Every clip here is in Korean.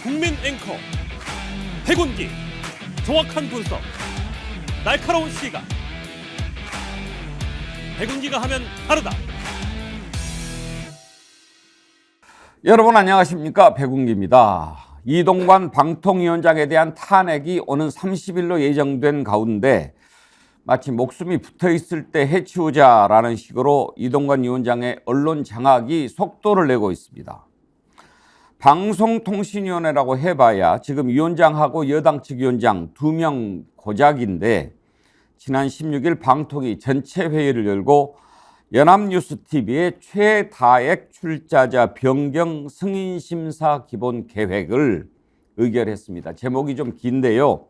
국민 앵커 백운기, 정확한 분석, 날카로운 시각. 백운기가 하면 다르다. 여러분 안녕하십니까, 백운기입니다. 이동관 방통위원장에 대한 탄핵이 오는 30일로 예정된 가운데 마치 목숨이 붙어있을 때 해치우자라는 식으로 이동관 위원장의 언론 장악이 속도를 내고 있습니다. 방송통신위원회라고 해봐야 지금 위원장하고 여당 측 위원장 2명 고작인데, 지난 16일 방통위 전체 회의를 열고 연합뉴스TV의 최다액 출자자 변경 승인심사 기본 계획을 의결했습니다. 제목이 좀 긴데요.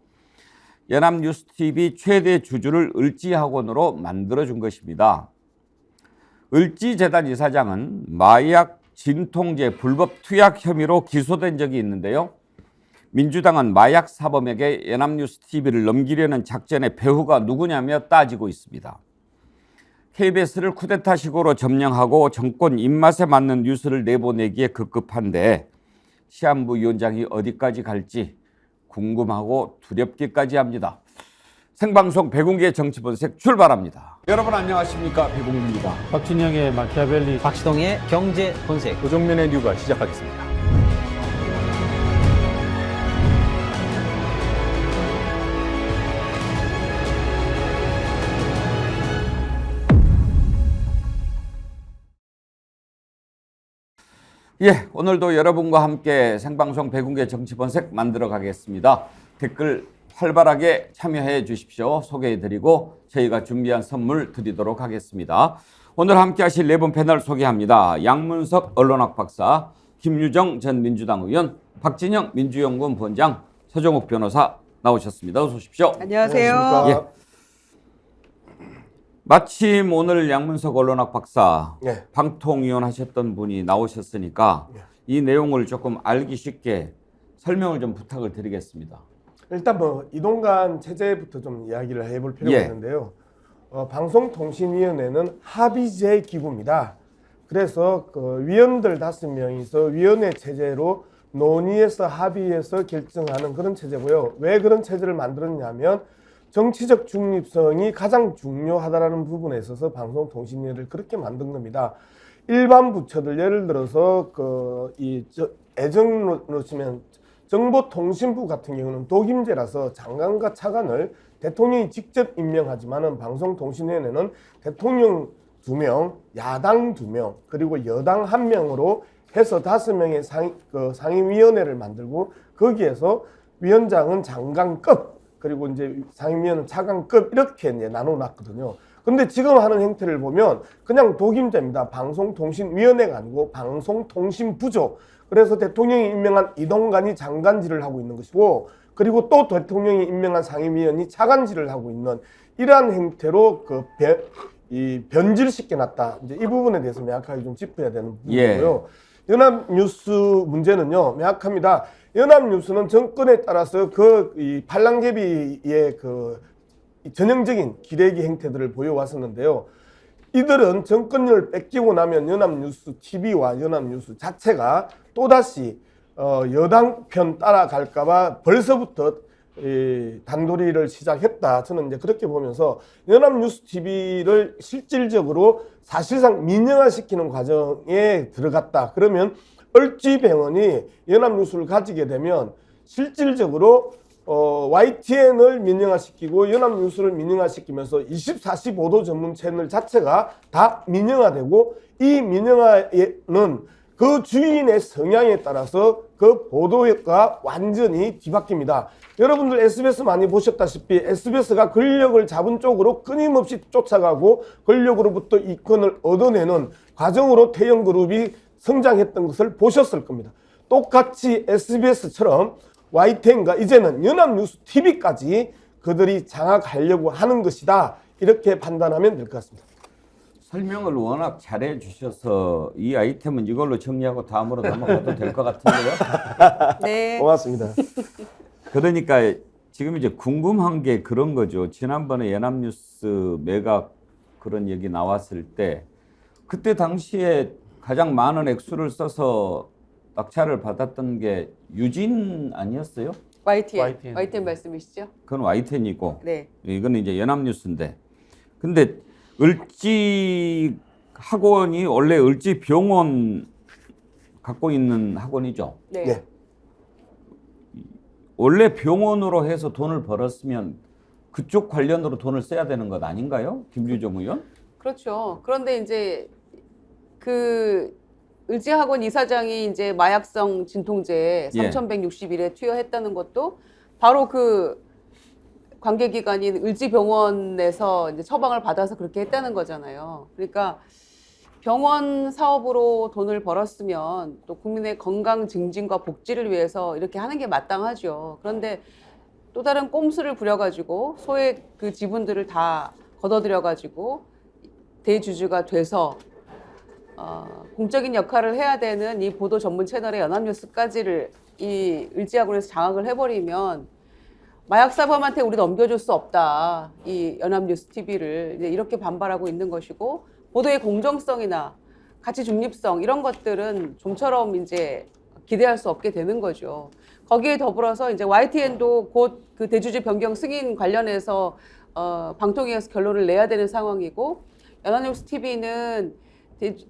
연합뉴스TV 최대 주주를 을지학원으로 만들어준 것입니다. 을지재단 이사장은 마약 진통제 불법 투약 혐의로 기소된 적이 있는데요. 민주당은 마약 사범에게 연합뉴스TV를 넘기려는 작전의 배후가 누구냐며 따지고 있습니다. KBS를 쿠데타식으로 점령하고 정권 입맛에 맞는 뉴스를 내보내기에 급급한데 시한부 위원장이 어디까지 갈지 궁금하고 두렵기까지 합니다. 생방송 백운기의 정치본색 출발합니다. 여러분 안녕하십니까, 백운기입니다. 박진영의 마키아벨리, 박시동의 경제 본색, 고정면의 뉴가 시작하겠습니다. 예, 오늘도 여러분과 함께 생방송 백운기의 정치본색 만들어 가겠습니다. 댓글 활발하게 참여해 주십시오. 소개해드리고 저희가 준비한 선물 드리도록 하겠습니다. 오늘 함께 하실 네 분 패널 소개합니다. 양문석 언론학 박사, 김유정 전 민주당 의원, 박진영 민주연구원 본장, 서정욱 변호사 나오셨습니다. 어서 오십시오. 안녕하세요. 예. 마침 오늘 양문석 언론학 박사 방통위원 하셨던 분이 나오셨으니까 이 내용을 조금 알기 쉽게 설명을 좀 부탁을 드리겠습니다. 일단 이동관 체제부터 좀 이야기를 해볼 필요가 있는데요. 방송통신위원회는 합의제 기구입니다. 그래서 그 위원들 5명이서 위원회 체제로 논의해서 합의해서 결정하는 그런 체제고요. 왜 그런 체제를 만들었냐면 정치적 중립성이 가장 중요하다는 부분에 있어서 방송통신위원회를 그렇게 만든 겁니다. 일반 부처들 예를 들어서 예정으로 치면 정보통신부 같은 경우는 독임제라서 장관과 차관을 대통령이 직접 임명하지만은 방송통신위원회는 대통령 2명, 야당 2명, 그리고 여당 1명으로 해서 5명의 상임위원회를 만들고 거기에서 위원장은 장관급, 그리고 이제 상임위원은 차관급 이렇게 이제 나눠놨거든요. 근데 지금 하는 행태를 보면 그냥 독임제입니다. 방송통신위원회가 아니고 방송통신부죠. 그래서 대통령이 임명한 이동관이 장관질을 하고 있는 것이고, 그리고 또 대통령이 임명한 상임위원이 차관질을 하고 있는 이러한 행태로 변질시켜 놨다. 이제 이 부분에 대해서 명확하게 좀 짚어야 되는 부분이고요. 연합뉴스 문제는요, 명확합니다. 연합뉴스는 정권에 따라서 이 반란개비의 전형적인 기레기 행태들을 보여왔었는데요. 이들은 정권을 뺏기고 나면 연합뉴스 TV와 연합뉴스 자체가 또다시 여당 편 따라갈까봐 벌써부터 단도리를 시작했다. 저는 이제 그렇게 보면서 연합뉴스 TV를 실질적으로 사실상 민영화시키는 과정에 들어갔다. 그러면 을지병원이 연합뉴스를 가지게 되면 실질적으로 YTN을 민영화시키고 연합뉴스를 민영화시키면서 24시 보도 전문 채널 자체가 다 민영화되고, 이 민영화는 그 주인의 성향에 따라서 그 보도가 완전히 뒤바뀝니다. 여러분들 SBS 많이 보셨다시피 SBS가 권력을 잡은 쪽으로 끊임없이 쫓아가고 권력으로부터 이권을 얻어내는 과정으로 태영그룹이 성장했던 것을 보셨을 겁니다. 똑같이 SBS처럼 YTN과 이제는 연합뉴스 TV까지 그들이 장악하려고 하는 것이다. 이렇게 판단하면 될 것 같습니다. 설명을 워낙 잘해 주셔서 이 아이템은 이걸로 정리하고 다음으로 넘어가도 될 것 같은데요. 네. 고맙습니다. 그러니까 지금 이제 궁금한 게 그런 거죠. 지난번에 연합뉴스 매각 그런 얘기 나왔을 때 그때 당시에 가장 많은 액수를 써서 낙찰을 받았던 게 유진 아니었어요? YTN 말씀이시죠? 그건 YTN이고 네. 이거는 이제 연합뉴스인데 근데 을지 학원이 원래 을지 병원 갖고 있는 학원이죠. 네. 네. 원래 병원으로 해서 돈을 벌었으면 그쪽 관련으로 돈을 써야 되는 것 아닌가요? 김유정 의원? 그렇죠. 그런데 이제 그 을지학원 이사장이 이제 마약성 진통제 예. 3,161에 투여했다는 것도 바로 그 관계기관인 을지병원에서 이제 처방을 받아서 그렇게 했다는 거잖아요. 그러니까 병원 사업으로 돈을 벌었으면 또 국민의 건강 증진과 복지를 위해서 이렇게 하는 게 마땅하죠. 그런데 또 다른 꼼수를 부려가지고 소액 그 지분들을 다 걷어들여가지고 대주주가 돼서 공적인 역할을 해야 되는 이 보도 전문 채널의 연합뉴스까지를 이 을지학원에서 장악을 해버리면 마약 사범한테 우리 넘겨줄 수 없다. 이 연합뉴스 TV를 이렇게 반발하고 있는 것이고 보도의 공정성이나 가치 중립성 이런 것들은 좀처럼 이제 기대할 수 없게 되는 거죠. 거기에 더불어서 이제 YTN도 곧 그 대주주 변경 승인 관련해서 방통위에서 결론을 내야 되는 상황이고 연합뉴스 TV는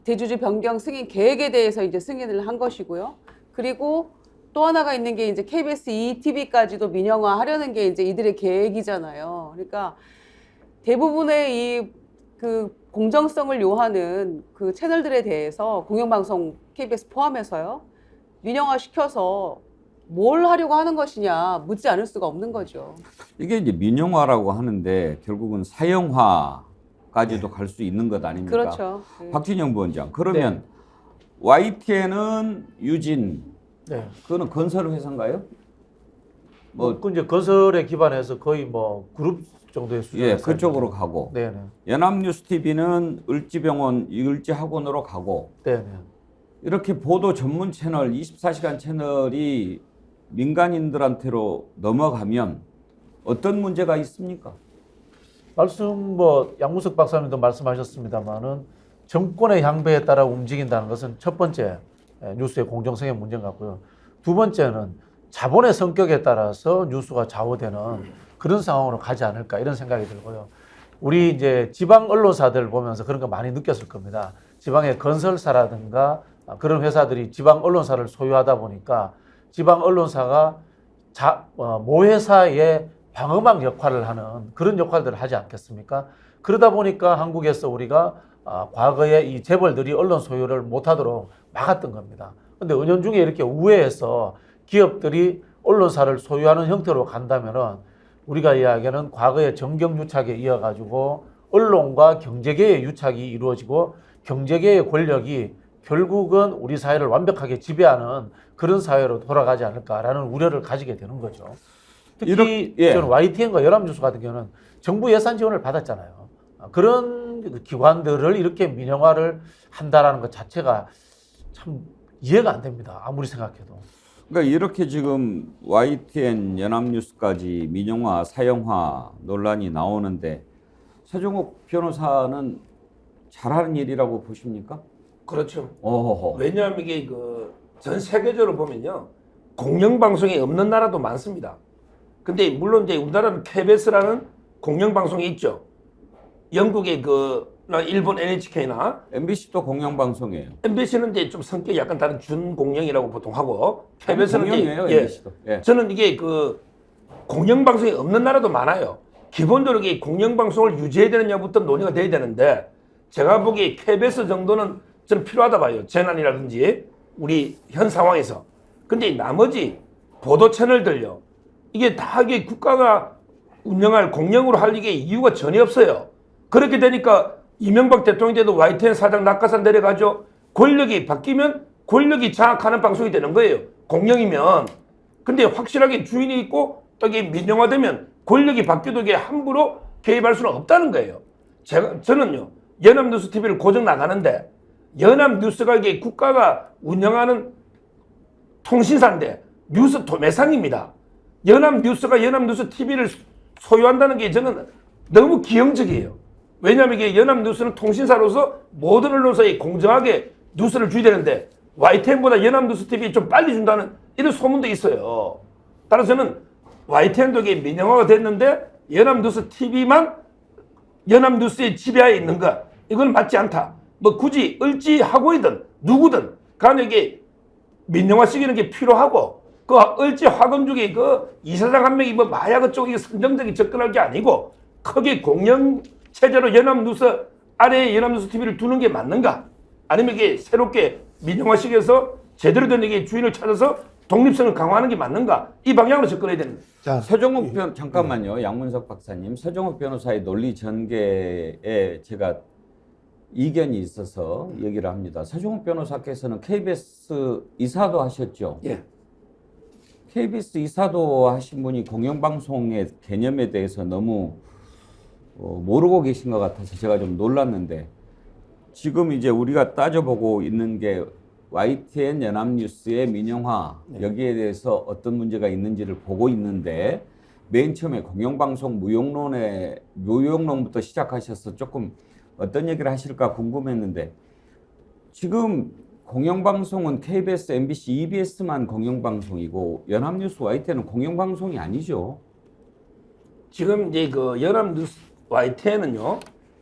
대주주 변경 승인 계획에 대해서 이제 승인을 한 것이고요. 그리고 또 하나가 있는 게 이제 KBS ETV까지도 민영화하려는 게 이제 이들의 계획이잖아요. 그러니까 대부분의 이 그 공정성을 요하는 그 채널들에 대해서 공영방송 KBS 포함해서요 민영화 시켜서 뭘 하려고 하는 것이냐 묻지 않을 수가 없는 거죠. 이게 이제 민영화라고 하는데 결국은 사형화까지도 갈 수 있는 것 아닙니까? 그렇죠. 네. 박진영 부원장. 그러면 YTN은 유진, 네. 그거는 건설 회사인가요? 그 이제 건설에 기반해서 거의 뭐 그룹 정도의 수준에서 예, 그쪽으로 가고. 네네. 연합뉴스 TV는 을지병원, 을지학원으로 가고. 네네. 이렇게 보도 전문 채널, 24시간 채널이 민간인들한테로 넘어가면 어떤 문제가 있습니까? 말씀 뭐 양무석 박사님도 말씀하셨습니다만은 정권의 향배에 따라 움직인다는 것은 첫 번째 뉴스의 공정성의 문제 같고요. 두 번째는 자본의 성격에 따라서 뉴스가 좌우되는 그런 상황으로 가지 않을까 이런 생각이 들고요. 우리 이제 지방 언론사들 보면서 그런 거 많이 느꼈을 겁니다. 지방의 건설사라든가 그런 회사들이 지방 언론사를 소유하다 보니까 지방 언론사가 모회사의 방어막 역할을 하는 그런 역할들을 하지 않겠습니까? 그러다 보니까 한국에서 우리가 과거에 이 재벌들이 언론 소유를 못하도록 막았던 겁니다. 근데 은연중에 이렇게 우회해서 기업들이 언론사를 소유하는 형태로 간다면은 우리가 이야기하는 과거의 정경유착에 이어가지고 언론과 경제계의 유착이 이루어지고 경제계의 권력이 결국은 우리 사회를 완벽하게 지배하는 그런 사회로 돌아가지 않을까라는 우려를 가지게 되는 거죠. 특히 저는 YTN과 연합뉴스 같은 경우는 정부 예산 지원을 받았잖아요. 그런 기관들을 이렇게 민영화를 한다라는 것 자체가 참 이해가 안 됩니다. 아무리 생각해도. 그러니까 이렇게 지금 YTN, 연합뉴스까지 민영화, 사형화 논란이 나오는데 서정욱 변호사는 잘하는 일이라고 보십니까? 그렇죠. 어허허. 왜냐하면 이게 그 전 세계적으로 보면요 공영방송이 없는 나라도 많습니다. 근데 물론 이제 우리나라는 KBS라는 공영방송이 있죠. 영국의 일본 NHK나 MBC도 공영방송이에요. MBC는 이제 좀 성격이 약간 다른 준공영이라고 보통 하고 KBS는 공영이에요, MBC도. 예. 저는 이게 그 공영방송이 없는 나라도 많아요. 기본적으로 이 공영방송을 유지해야 되는 여부터 논의가 돼야 되는데 제가 보기에 KBS 정도는 저는 필요하다 봐요. 재난이라든지 우리 현 상황에서. 근데 나머지 보도 채널들요. 이게 다 이게 국가가 운영할 공영으로 할 이게 이유가 전혀 없어요. 그렇게 되니까 이명박 대통령 때도 YTN 사장 낙하산 내려가죠. 권력이 바뀌면 권력이 장악하는 방송이 되는 거예요. 공영이면. 근데 확실하게 주인이 있고 또 이게 민영화되면 권력이 바뀌어도 이게 함부로 개입할 수는 없다는 거예요. 저는요, 연합뉴스 TV를 고정 나가는데 연합뉴스가 이게 국가가 운영하는 통신사인데 뉴스 도매상입니다. 연합뉴스가 연합뉴스 TV를 소유한다는 게 저는 너무 기형적이에요. 왜냐하면 이게 연합뉴스는 통신사로서 모든 언론사에 공정하게 뉴스를 줘야 되는데 YTN보다 연합뉴스 TV 좀 빨리 준다는 이런 소문도 있어요. 따라서는 YTN도 민영화가 됐는데 연합뉴스 TV만 연합뉴스의 지배하에 있는 것, 이건 맞지 않다. 뭐 굳이 을지하고이든 누구든 간에 이게 민영화 시키는 게 필요하고, 그 을지 화건중에 그 이사장 한 명이 뭐 마약 쪽에 선정적인 접근할 게 아니고 크게 공영 체제로 연합뉴스 아래에 연합뉴스 TV를 두는 게 맞는가? 아니면 이게 새롭게 민영화시켜서 제대로 된 이게 주인을 찾아서 독립성을 강화하는 게 맞는가? 이 방향으로 접근해야 됩니다. 자, 서정욱 잠깐만요. 양문석 박사님. 서정욱 변호사의 논리 전개에 제가 이견이 있어서 얘기를 합니다. 서정욱 변호사께서는 KBS 이사도 하셨죠? 예. KBS 이사도 하신 분이 공영방송의 개념에 대해서 너무 모르고 계신 것 같아서 제가 좀 놀랐는데, 지금 이제 우리가 따져보고 있는 게 YTN 연합뉴스의 민영화, 여기에 대해서 어떤 문제가 있는지를 보고 있는데, 맨 처음에 공영방송 무용론부터 시작하셔서 조금 어떤 얘기를 하실까 궁금했는데, 지금 공영방송은 KBS, MBC, EBS만 공영방송이고 연합뉴스 YTN은 공영방송이 아니죠. 지금 이제 그 연합뉴스 YTN은요,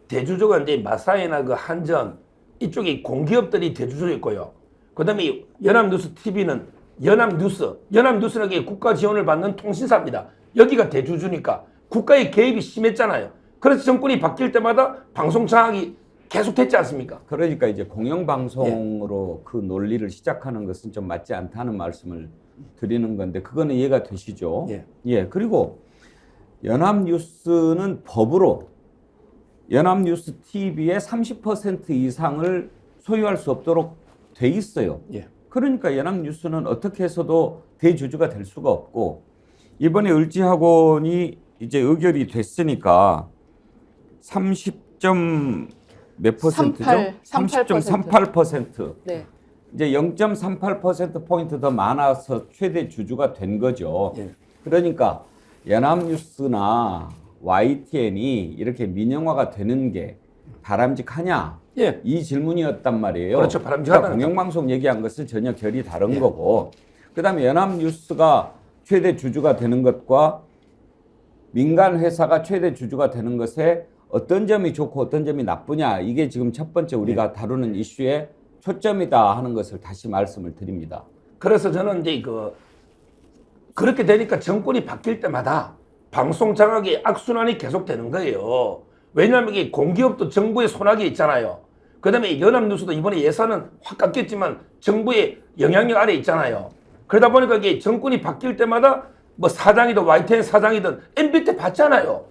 대주주가 이제 마사이나 그 한전 이쪽에 공기업들이 대주주로 있고요. 그다음에 연합뉴스 TV는 연합뉴스는 게 국가 지원을 받는 통신사입니다. 여기가 대주주니까 국가의 개입이 심했잖아요. 그래서 정권이 바뀔 때마다 방송 장악이 계속됐지 않습니까? 그러니까 이제 공영방송으로 그 논리를 시작하는 것은 좀 맞지 않다는 말씀을 드리는 건데, 그거는 이해가 되시죠? 예. 그리고 연합뉴스는 법으로 연합뉴스 TV의 30% 이상을 소유할 수 없도록 돼 있어요. 예. 그러니까 연합뉴스는 어떻게 해서도 대주주가 될 수가 없고, 이번에 을지학원이 이제 의결이 됐으니까 30점 몇 퍼센트죠? 30.38%. 네. 이제 0.38%포인트 더 많아서 최대 주주가 된 거죠. 예. 그러니까 연합뉴스나 YTN이 이렇게 민영화가 되는 게 바람직하냐? 예. 이 질문이었단 말이에요. 그렇죠. 바람직하다는 그러니까 공영방송 얘기한 것은 전혀 결이 다른 예. 거고, 그다음에 연합뉴스가 최대 주주가 되는 것과 민간 회사가 최대 주주가 되는 것에 어떤 점이 좋고 어떤 점이 나쁘냐, 이게 지금 첫 번째 우리가 다루는 이슈의 초점이다 하는 것을 다시 말씀을 드립니다. 그래서 저는 이제 그렇게 되니까 정권이 바뀔 때마다 방송 장악의 악순환이 계속되는 거예요. 왜냐하면 이게 공기업도 정부의 손아귀에 있잖아요. 그다음에 연합뉴스도 이번에 예산은 확 깎였지만 정부의 영향력 아래 있잖아요. 그러다 보니까 이게 정권이 바뀔 때마다 뭐 사장이든 YTN 사장이든 MB 때 봤잖아요.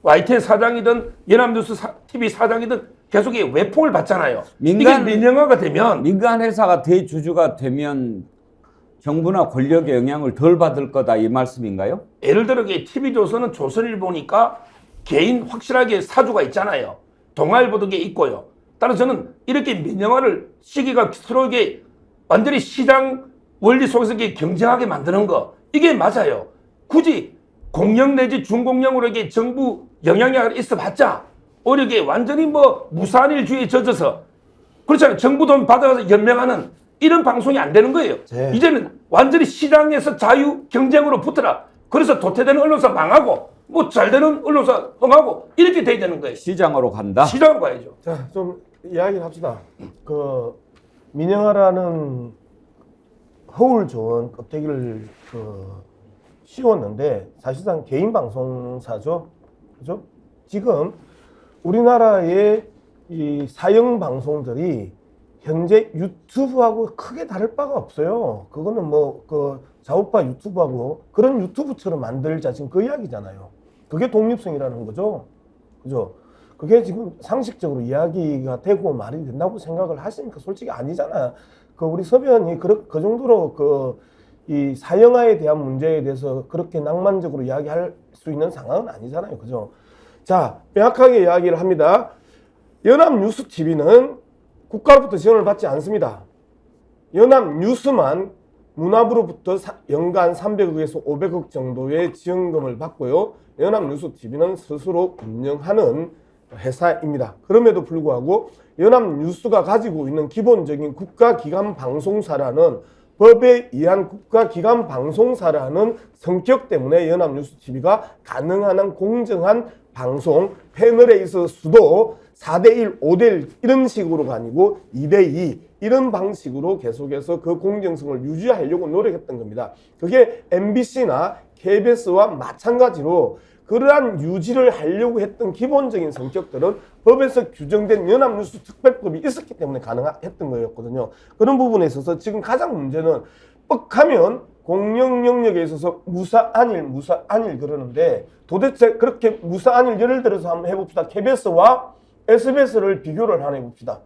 YTN 사장이든 연합뉴스 TV 사장이든 계속 외풍을 받잖아요. 이게 민영화가 되면 민간 회사가 대주주가 되면 정부나 권력의 영향을 덜 받을 거다, 이 말씀인가요? 예를 들어 TV조선은 조선일보니까 개인 확실하게 사주가 있잖아요. 동아일보도 있고요. 따라서 저는 이렇게 민영화를 시기가 서로에게 완전히 시장 원리 속에서 경쟁하게 만드는 거, 이게 맞아요. 굳이 공영 내지 중공영으로 정부 영향력이 있어봤자 오히려 이게 완전히 뭐 무산일주의에 젖어서, 그렇잖아요. 정부 돈 받아가서 연명하는 이런 방송이 안 되는 거예요. 네. 이제는 완전히 시장에서 자유 경쟁으로 붙어라. 그래서 도태되는 언론사 망하고 뭐 잘되는 언론사 흥하고 이렇게 돼야 되는 거예요. 시장으로 간다. 시장으로 가야죠. 자, 좀 이야기를 합시다. 그 민영화라는 허울 좋은 껍데기를 씌웠는데 사실상 개인 방송사죠, 그죠? 지금 우리나라의 이 사형 방송들이 현재 유튜브하고 크게 다를 바가 없어요. 그거는 뭐 그 좌우파 유튜브하고 그런 유튜브처럼 만들자, 지금 그 이야기잖아요. 그게 독립성이라는 거죠, 그죠? 그게 지금 상식적으로 이야기가 되고 말이 된다고 생각을 하시니까 솔직히 아니잖아요. 그 우리 서변이 그 정도로 이 사형화에 대한 문제에 대해서 그렇게 낭만적으로 이야기할 수 있는 상황은 아니잖아요, 그죠? 자, 명확하게 이야기를 합니다. 연합뉴스 TV는 국가로부터 지원을 받지 않습니다. 연합뉴스만 문화부로부터 연간 300억에서 500억 정도의 지원금을 받고요. 연합뉴스 TV는 스스로 운영하는 회사입니다. 그럼에도 불구하고 연합뉴스가 가지고 있는 기본적인 국가기관 방송사라는 법에 의한 국가기관 방송사라는 성격 때문에 연합뉴스TV가 가능한 한 공정한 방송 패널에 있어서도 4대1, 5대1 이런 식으로가 아니고 2대2 이런 방식으로 계속해서 그 공정성을 유지하려고 노력했던 겁니다. 그게 MBC나 KBS와 마찬가지로 그러한 유지를 하려고 했던 기본적인 성격들은 법에서 규정된 연합뉴스 특별법이 있었기 때문에 가능했던 거였거든요. 그런 부분에 있어서 지금 가장 문제는 뻑하면 공영 영역에 있어서 무사안일 그러는데 도대체 그렇게 무사안일 예를 들어서 한번 해봅시다. KBS와 SBS를 비교를 하나 해봅시다.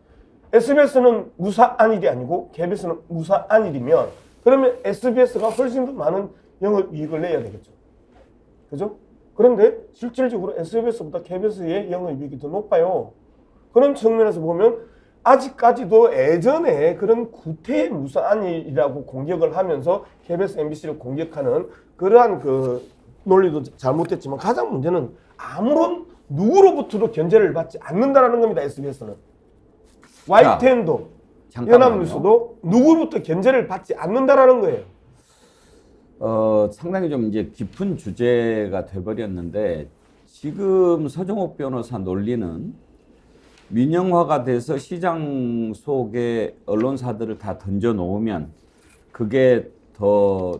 SBS는 무사안일이 아니고 KBS는 무사안일이면 그러면 SBS가 훨씬 더 많은 영업이익을 내야 되겠죠. 그죠? 그런데 실질적으로 SBS보다 KBS의 영업이익이 더 높아요. 그런 측면에서 보면 아직까지도 예전에 그런 구태의 무사안일이라고 공격을 하면서 KBS, MBC를 공격하는 그러한 그 논리도 잘못됐지만 가장 문제는 아무런 누구로부터도 견제를 받지 않는다라는 겁니다. SBS는. YTN도 연합뉴스도 누구로부터 견제를 받지 않는다라는 거예요. 상당히 좀 이제 깊은 주제가 돼버렸는데 지금 서정옥 변호사 논리는 민영화가 돼서 시장 속에 언론사들을 다 던져 놓으면 그게 더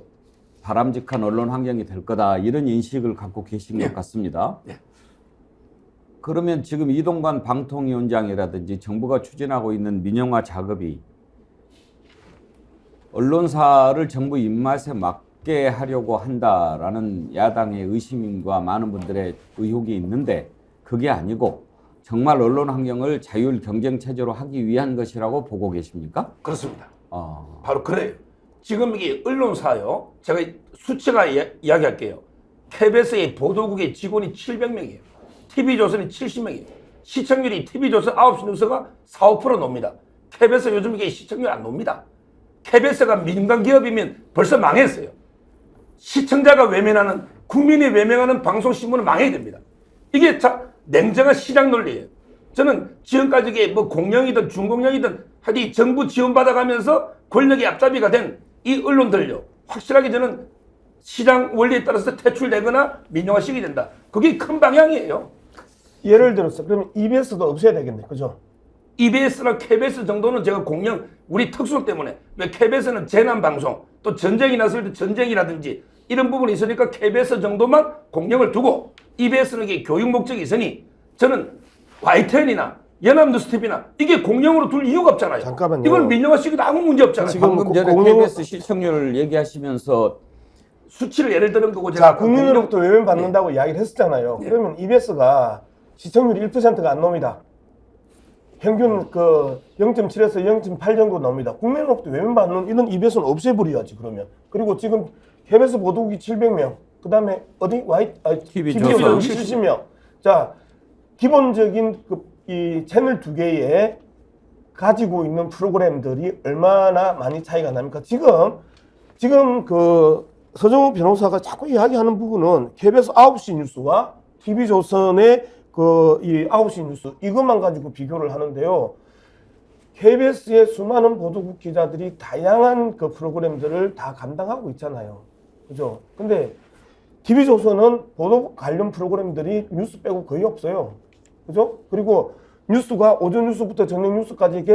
바람직한 언론 환경이 될 거다 이런 인식을 갖고 계신 것 같습니다. 그러면 지금 이동관 방통위원장이라든지 정부가 추진하고 있는 민영화 작업이 언론사를 정부 입맛에 맞게 하려고 한다라는 야당의 의심과 많은 분들의 의혹이 있는데 그게 아니고 정말 언론 환경을 자율 경쟁 체제로 하기 위한 것이라고 보고 계십니까? 그렇습니다. 바로 그래요. 지금 이게 언론사요. 제가 수치가 이야기할게요. KBS의 보도국의 직원이 700명이에요. TV조선이 70명이에요. 시청률이 TV조선 9시 뉴스가 4, 5% 놉니다. KBS 요즘 이게 시청률 안 놉니다. KBS가 민간 기업이면 벌써 망했어요. 시청자가 외면하는, 국민이 외면하는 방송신문은 망해야 됩니다. 이게 냉정한 시장 논리예요. 저는 지금까지 이게 뭐 공영이든 중공영이든 하여튼 정부 지원받아가면서 권력의 앞잡이가 된 이 언론들요. 확실하게 저는 시장 원리에 따라서 퇴출되거나 민영화시켜야 된다. 그게 큰 방향이에요. 예를 들어서 그러면 EBS도 없애야 되겠네. 그죠? EBS나 KBS 정도는 제가 공영, 우리 특수 때문에 왜 KBS는 재난방송 또 전쟁이 났을 때 전쟁이라든지 이런 부분이 있으니까 KBS 정도만 공영을 두고 EBS는 이게 교육 목적이 있으니 저는 YTN이나 연합뉴스TV나 이게 공영으로 둘 이유가 없잖아요. 잠깐만요. 이걸 민영화시켜도 아무 문제 없잖아요. 지금 방금 전에 KBS 시청률 얘기하시면서 수치를 예를 들은 거고 자, 국민으로부터 외면받는다고 이야기를 했었잖아요. 그러면 EBS가 시청률이 1%가 안 나옵니다. 평균 그 0.7에서 0.8 정도 나옵니다. 국민으로부터 외면받는 이런 EBS는 없애버려야지 그러면. 그리고 지금 KBS 보도국이 700명, 그 다음에 어디 TV조선 70명. 자, 기본적인 이 채널 두 개에 가지고 있는 프로그램들이 얼마나 많이 차이가 납니까? 지금 그 서정욱 변호사가 자꾸 이야기하는 부분은 KBS 9시 뉴스와 TV조선의 그 이 9시 뉴스 이것만 가지고 비교를 하는데요. KBS의 수많은 보도국 기자들이 다양한 그 프로그램들을 다 감당하고 있잖아요. 그죠? 근데 TV조선은 보도 관련 프로그램들이 뉴스 빼고 거의 없어요. 그죠? 그리고 뉴스가 오전 뉴스부터 저녁 뉴스까지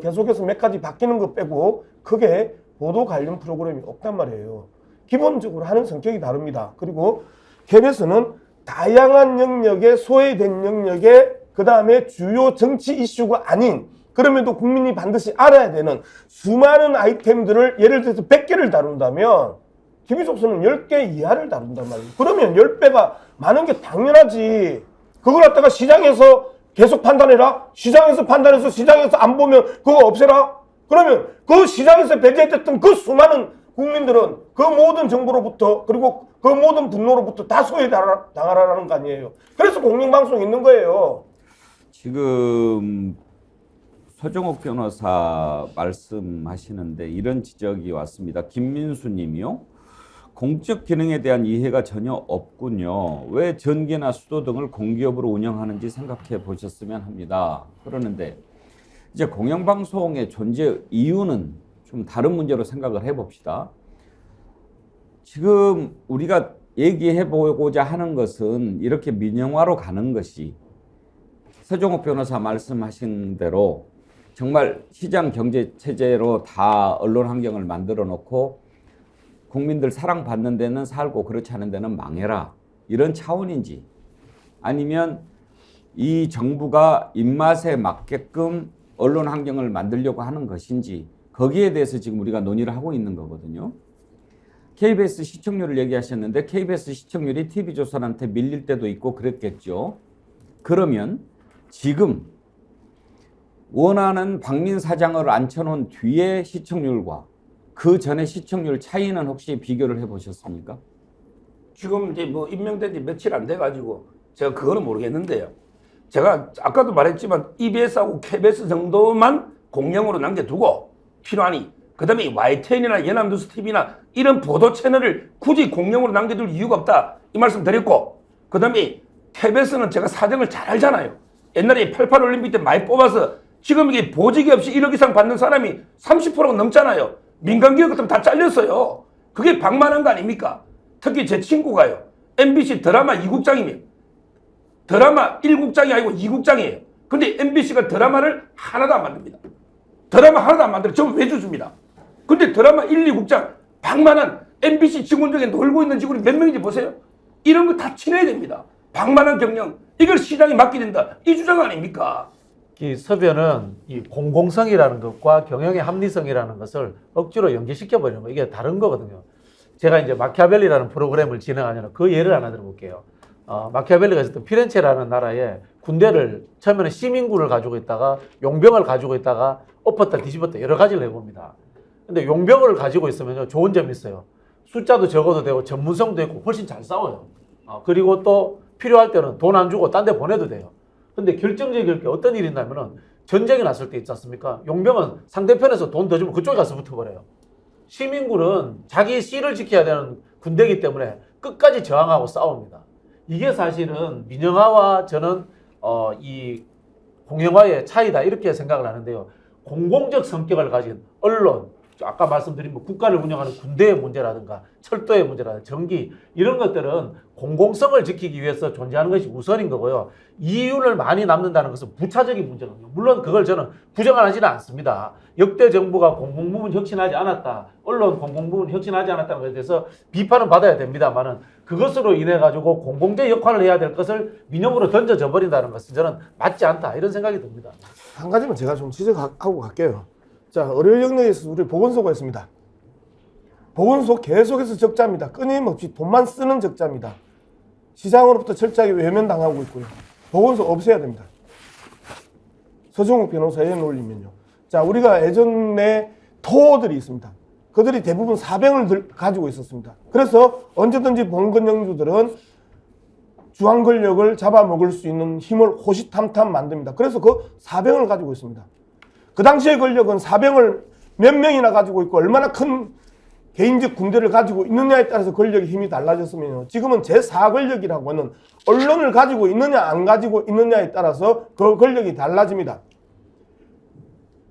계속해서 몇 가지 바뀌는 거 빼고 크게 보도 관련 프로그램이 없단 말이에요. 기본적으로 하는 성격이 다릅니다. 그리고 KBS는 다양한 영역에 소외된 영역에 그 다음에 주요 정치 이슈가 아닌 그럼에도 국민이 반드시 알아야 되는 수많은 아이템들을 예를 들어서 100개를 다룬다면 TV조선은 10개 이하를 다룬단 말이에요. 그러면 10배가 많은 게 당연하지. 그걸 갖다가 시장에서 계속 판단해라. 시장에서 판단해서 시장에서 안 보면 그거 없애라. 그러면 그 시장에서 배제됐던 그 수많은 국민들은 그 모든 정보로부터 그리고 그 모든 분노로부터 다 소외당하라는 거 아니에요. 그래서 공영방송이 있는 거예요. 지금 서정옥 변호사 말씀하시는데 이런 지적이 왔습니다. 김민수 님이요. 공적 기능에 대한 이해가 전혀 없군요. 왜 전기나 수도 등을 공기업으로 운영하는지 생각해 보셨으면 합니다. 그러는데 이제 공영방송의 존재 이유는 좀 다른 문제로 생각을 해봅시다. 지금 우리가 얘기해 보고자 하는 것은 이렇게 민영화로 가는 것이 서종욱 변호사 말씀하신 대로 정말 시장 경제 체제로 다 언론 환경을 만들어 놓고 국민들 사랑받는 데는 살고 그렇지 않은 데는 망해라, 이런 차원인지, 아니면 이 정부가 입맛에 맞게끔 언론 환경을 만들려고 하는 것인지, 거기에 대해서 지금 우리가 논의를 하고 있는 거거든요. KBS 시청률을 얘기하셨는데 KBS 시청률이 TV조선한테 밀릴 때도 있고 그랬겠죠. 그러면 지금 원하는 박민 사장을 앉혀놓은 뒤에 시청률과 그 전에 시청률 차이는 혹시 비교를 해보셨습니까? 지금 이제 뭐 임명된 지 며칠 안 돼가지고 제가 그거는 모르겠는데요. 제가 아까도 말했지만 EBS하고 KBS 정도만 공영으로 남겨두고 필요하니, 그 다음에 YTN이나 연합뉴스TV나 이런 보도 채널을 굳이 공영으로 남겨둘 이유가 없다, 이 말씀 드렸고, 그 다음에 KBS는 제가 사정을 잘 알잖아요. 옛날에 88 올림픽 때 많이 뽑아서 지금 이게 보직이 없이 1억 이상 받는 사람이 30%가 넘잖아요. 민간기업 같으면 다 잘렸어요. 그게 방만한 거 아닙니까? 특히 제 친구가요, MBC 드라마 2국장이면 드라마 1국장이 아니고 2국장이에요. 근데 MBC가 드라마를 하나도 안 만듭니다. 드라마 하나도 안 만들어. 저는 왜 주십니다. 근데 드라마 1, 2국장 방만한 MBC 직원 중에 놀고 있는 직원이 몇 명인지 보세요. 이런 거 다 치러야 됩니다. 방만한 경영, 이걸 시장에 맡게 된다, 이 주장 아닙니까? 이 서변은 이 공공성이라는 것과 경영의 합리성이라는 것을 억지로 연계시켜 버리는 거, 이게 다른 거거든요. 제가 이제 마키아벨리라는 프로그램을 진행하냐면 그 예를 하나 들어볼게요. 마키아벨리가 있었던 피렌체라는 나라에 군대를 처음에는 시민군을 가지고 있다가 용병을 가지고 있다가 엎었다 뒤집었다 여러 가지를 해봅니다. 근데 용병을 가지고 있으면 좋은 점이 있어요. 숫자도 적어도 되고 전문성도 있고 훨씬 잘 싸워요. 그리고 또 필요할 때는 돈 안 주고 딴 데 보내도 돼요. 근데 결정적일 게 어떤 일이 있냐면은 전쟁이 났을 때 있지 않습니까? 용병은 상대편에서 돈 더 주면 그쪽에 가서 붙어버려요. 시민군은 자기 씨를 지켜야 되는 군대이기 때문에 끝까지 저항하고 싸웁니다. 이게 사실은 민영화와 저는 이 공영화의 차이다, 이렇게 생각을 하는데요. 공공적 성격을 가진 언론, 아까 말씀드린 뭐 국가를 운영하는 군대의 문제라든가 철도의 문제라든가 전기, 이런 것들은 공공성을 지키기 위해서 존재하는 것이 우선인 거고요. 이윤을 많이 남는다는 것은 부차적인 문제거든요. 물론 그걸 저는 부정하지는 않습니다. 역대 정부가 공공부문 혁신하지 않았다, 언론 공공부문 혁신하지 않았다는 것에 대해서 비판은 받아야 됩니다만은, 그것으로 인해 가지고 공공적 역할을 해야 될 것을 민영으로 던져져 버린다는 것은 저는 맞지 않다, 이런 생각이 듭니다. 한 가지만 제가 좀 지적하고 갈게요. 자, 의료 영역에서 우리 보건소가 있습니다. 보건소 계속해서 적자입니다. 끊임없이 돈만 쓰는 적자입니다. 시장으로부터 철저하게 외면당하고 있고요. 보건소 없애야 됩니다. 서종욱 변호사의 논리면요. 자, 우리가 예전에 토들이 있습니다. 그들이 대부분 사병을 가지고 있었습니다. 그래서 언제든지 봉건영주들은 중앙 권력을 잡아먹을 수 있는 힘을 호시탐탐 만듭니다. 그래서 그 사병을 가지고 있습니다. 그 당시의 권력은 사병을 몇 명이나 가지고 있고 얼마나 큰 개인적 군대를 가지고 있느냐에 따라서 권력의 힘이 달라졌으면요. 지금은 제4권력이라고 하는 언론을 가지고 있느냐 안 가지고 있느냐에 따라서 그 권력이 달라집니다.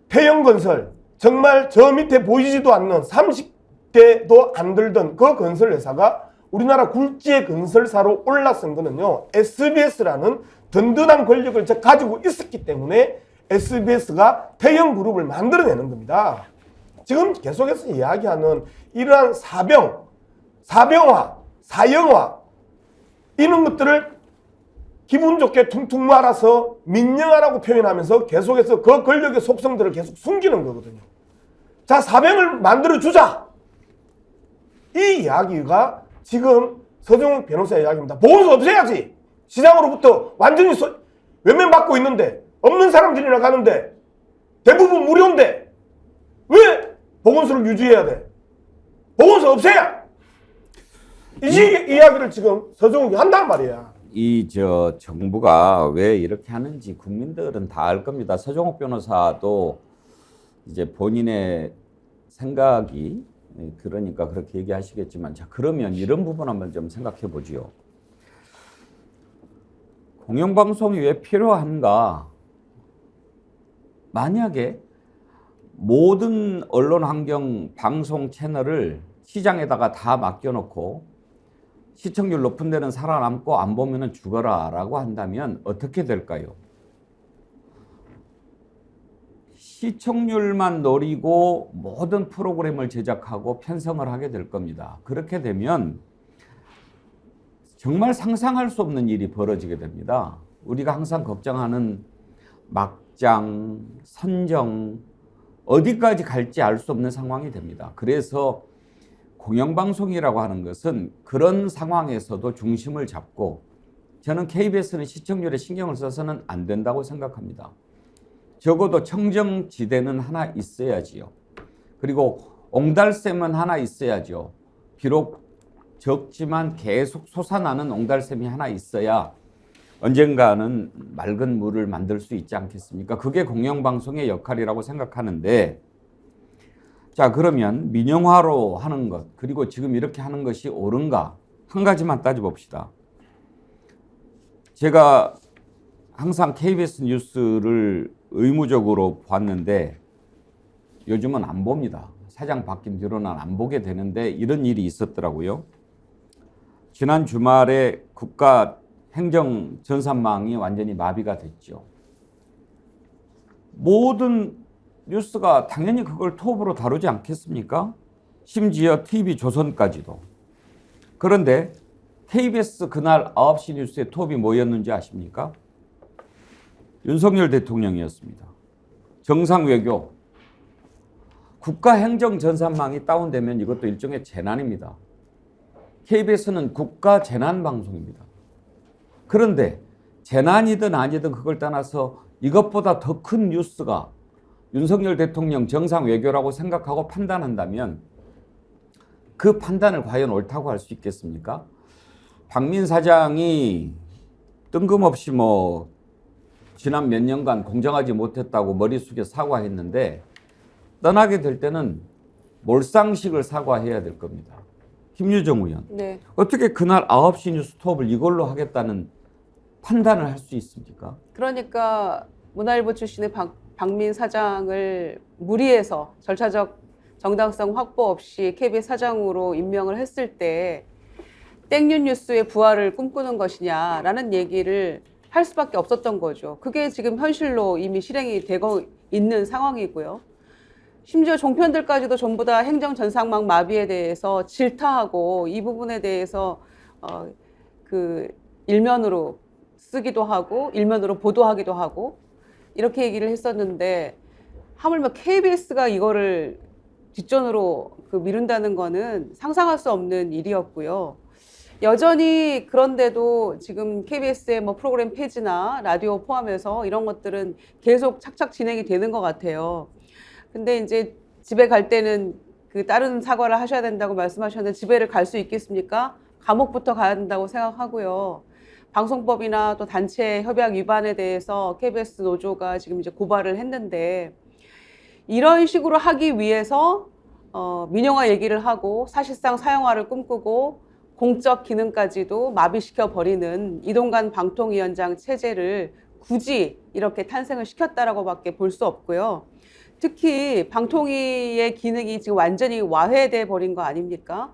태영건설, 정말 저 밑에 보이지도 않는 30대도 안 들던 그 건설회사가 우리나라 굴지의 건설사로 올라선 거는요, SBS라는 든든한 권력을 가지고 있었기 때문에 SBS가 태영그룹을 만들어내는 겁니다. 지금 계속해서 이야기하는 이러한 사병화, 사영화, 이런 것들을 기분 좋게 퉁퉁 말아서 민영화라고 표현하면서 계속해서 그 권력의 속성들을 계속 숨기는 거거든요. 자, 사병을 만들어주자! 이 이야기가 지금 서종욱 변호사의 이야기입니다. 보건소 없애야지! 시장으로부터 완전히 외면받고 있는데, 없는 사람들이나 가는데, 대부분 무료인데, 왜 보건소를 유지해야 돼? 보건소 없애야! 이 이야기를 지금 서종욱이 한단 말이야. 정부가 왜 이렇게 하는지 국민들은 다 알 겁니다. 서종욱 변호사도 이제 본인의 생각이 그러니까 그렇게 얘기하시겠지만, 자, 그러면 이런 부분 한번 좀 생각해 보지요. 공영방송이 왜 필요한가? 만약에 모든 언론 환경 방송 채널을 시장에다가 다 맡겨놓고 시청률 높은 데는 살아남고 안 보면은 죽어라 라고 한다면 어떻게 될까요? 시청률만 노리고 모든 프로그램을 제작하고 편성을 하게 될 겁니다. 그렇게 되면 정말 상상할 수 없는 일이 벌어지게 됩니다. 우리가 항상 걱정하는 막장, 선정, 어디까지 갈지 알 수 없는 상황이 됩니다. 그래서 공영방송이라고 하는 것은 그런 상황에서도 중심을 잡고, 저는 KBS는 시청률에 신경을 써서는 안 된다고 생각합니다. 적어도 청정지대는 하나 있어야지요. 그리고 옹달샘은 하나 있어야죠. 비록 적지만 계속 솟아나는 옹달샘이 하나 있어야 언젠가는 맑은 물을 만들 수 있지 않겠습니까? 그게 공영방송의 역할이라고 생각하는데, 자, 그러면 민영화로 하는 것, 그리고 지금 이렇게 하는 것이 옳은가? 한 가지만 따져봅시다. 제가 항상 KBS 뉴스를 의무적으로 봤는데 요즘은 안 봅니다. 사장 바뀐 뒤로는 안 보게 되는데 이런 일이 있었더라고요. 지난 주말에 국가 행정 전산망이 완전히 마비가 됐죠. 모든 뉴스가 당연히 그걸 톱으로 다루지 않겠습니까? 심지어 TV조선까지도. 그런데 KBS 그날 9시 뉴스의 톱이 뭐였는지 아십니까? 윤석열 대통령이었습니다. 정상외교. 국가행정전산망이 다운되면 이것도 일종의 재난입니다. KBS는 국가재난방송입니다. 그런데 재난이든 아니든 그걸 떠나서 이것보다 더 큰 뉴스가 윤석열 대통령 정상외교라고 생각하고 판단한다면 그 판단을 과연 옳다고 할 수 있겠습니까? 박민 사장이 뜬금없이 지난 몇 년간 공정하지 못했다고 머리 숙여 사과했는데 떠나게 될 때는 몰상식을 사과해야 될 겁니다. 김유정 의원. 네. 어떻게 그날 9시 뉴스톱을 이걸로 하겠다는 판단을 할 수 있습니까? 그러니까 문화일보 출신의 박민 사장을 무리해서 절차적 정당성 확보 없이 KBS 사장으로 임명을 했을 때 땡뉴 뉴스의 부활을 꿈꾸는 것이냐라는 얘기를 할 수밖에 없었던 거죠. 그게 지금 현실로 이미 실행이 되고 있는 상황이고요. 심지어 종편들까지도 전부 다 행정전산망 마비에 대해서 질타하고 이 부분에 대해서 일면으로 쓰기도 하고 일면으로 보도하기도 하고 이렇게 얘기를 했었는데, 하물며 KBS가 이거를 뒷전으로 미룬다는 거는 상상할 수 없는 일이었고요. 여전히 그런데도 지금 KBS의 프로그램 폐지나 라디오 포함해서 이런 것들은 계속 착착 진행이 되는 것 같아요. 근데 이제 집에 갈 때는 다른 사과를 하셔야 된다고 말씀하셨는데 집에를 갈 수 있겠습니까? 감옥부터 가야 된다고 생각하고요. 방송법이나 또 단체 협약 위반에 대해서 KBS 노조가 지금 이제 고발을 했는데, 이런 식으로 하기 위해서 민영화 얘기를 하고 사실상 사형화를 꿈꾸고 공적 기능까지도 마비시켜 버리는 이동관 방통위원장 체제를 굳이 이렇게 탄생을 시켰다라고밖에 볼 수 없고요. 특히 방통위의 기능이 지금 완전히 와해돼 버린 거 아닙니까?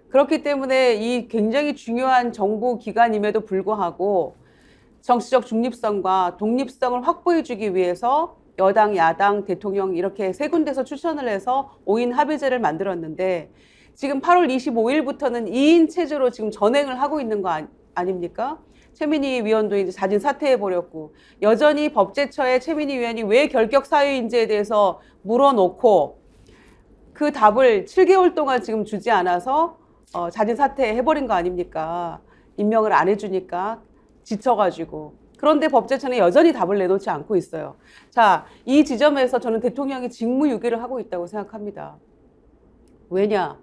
그렇기 때문에 이 굉장히 중요한 정부 기관임에도 불구하고 정치적 중립성과 독립성을 확보해 주기 위해서 여당, 야당, 대통령 이렇게 세 군데서 추천을 해서 5인 합의제를 만들었는데, 지금 8월 25일부터는 2인 체제로 지금 전행을 하고 있는 거 아닙니까? 최민희 위원도 이제 자진 사퇴해버렸고, 여전히 법제처에 최민희 위원이 왜 결격 사유인지에 대해서 물어놓고 그 답을 7개월 동안 지금 주지 않아서 자진 사퇴해버린 거 아닙니까? 임명을 안 해주니까 지쳐가지고. 그런데 법제처는 여전히 답을 내놓지 않고 있어요. 자, 이 지점에서 저는 대통령이 직무유기를 하고 있다고 생각합니다. 왜냐?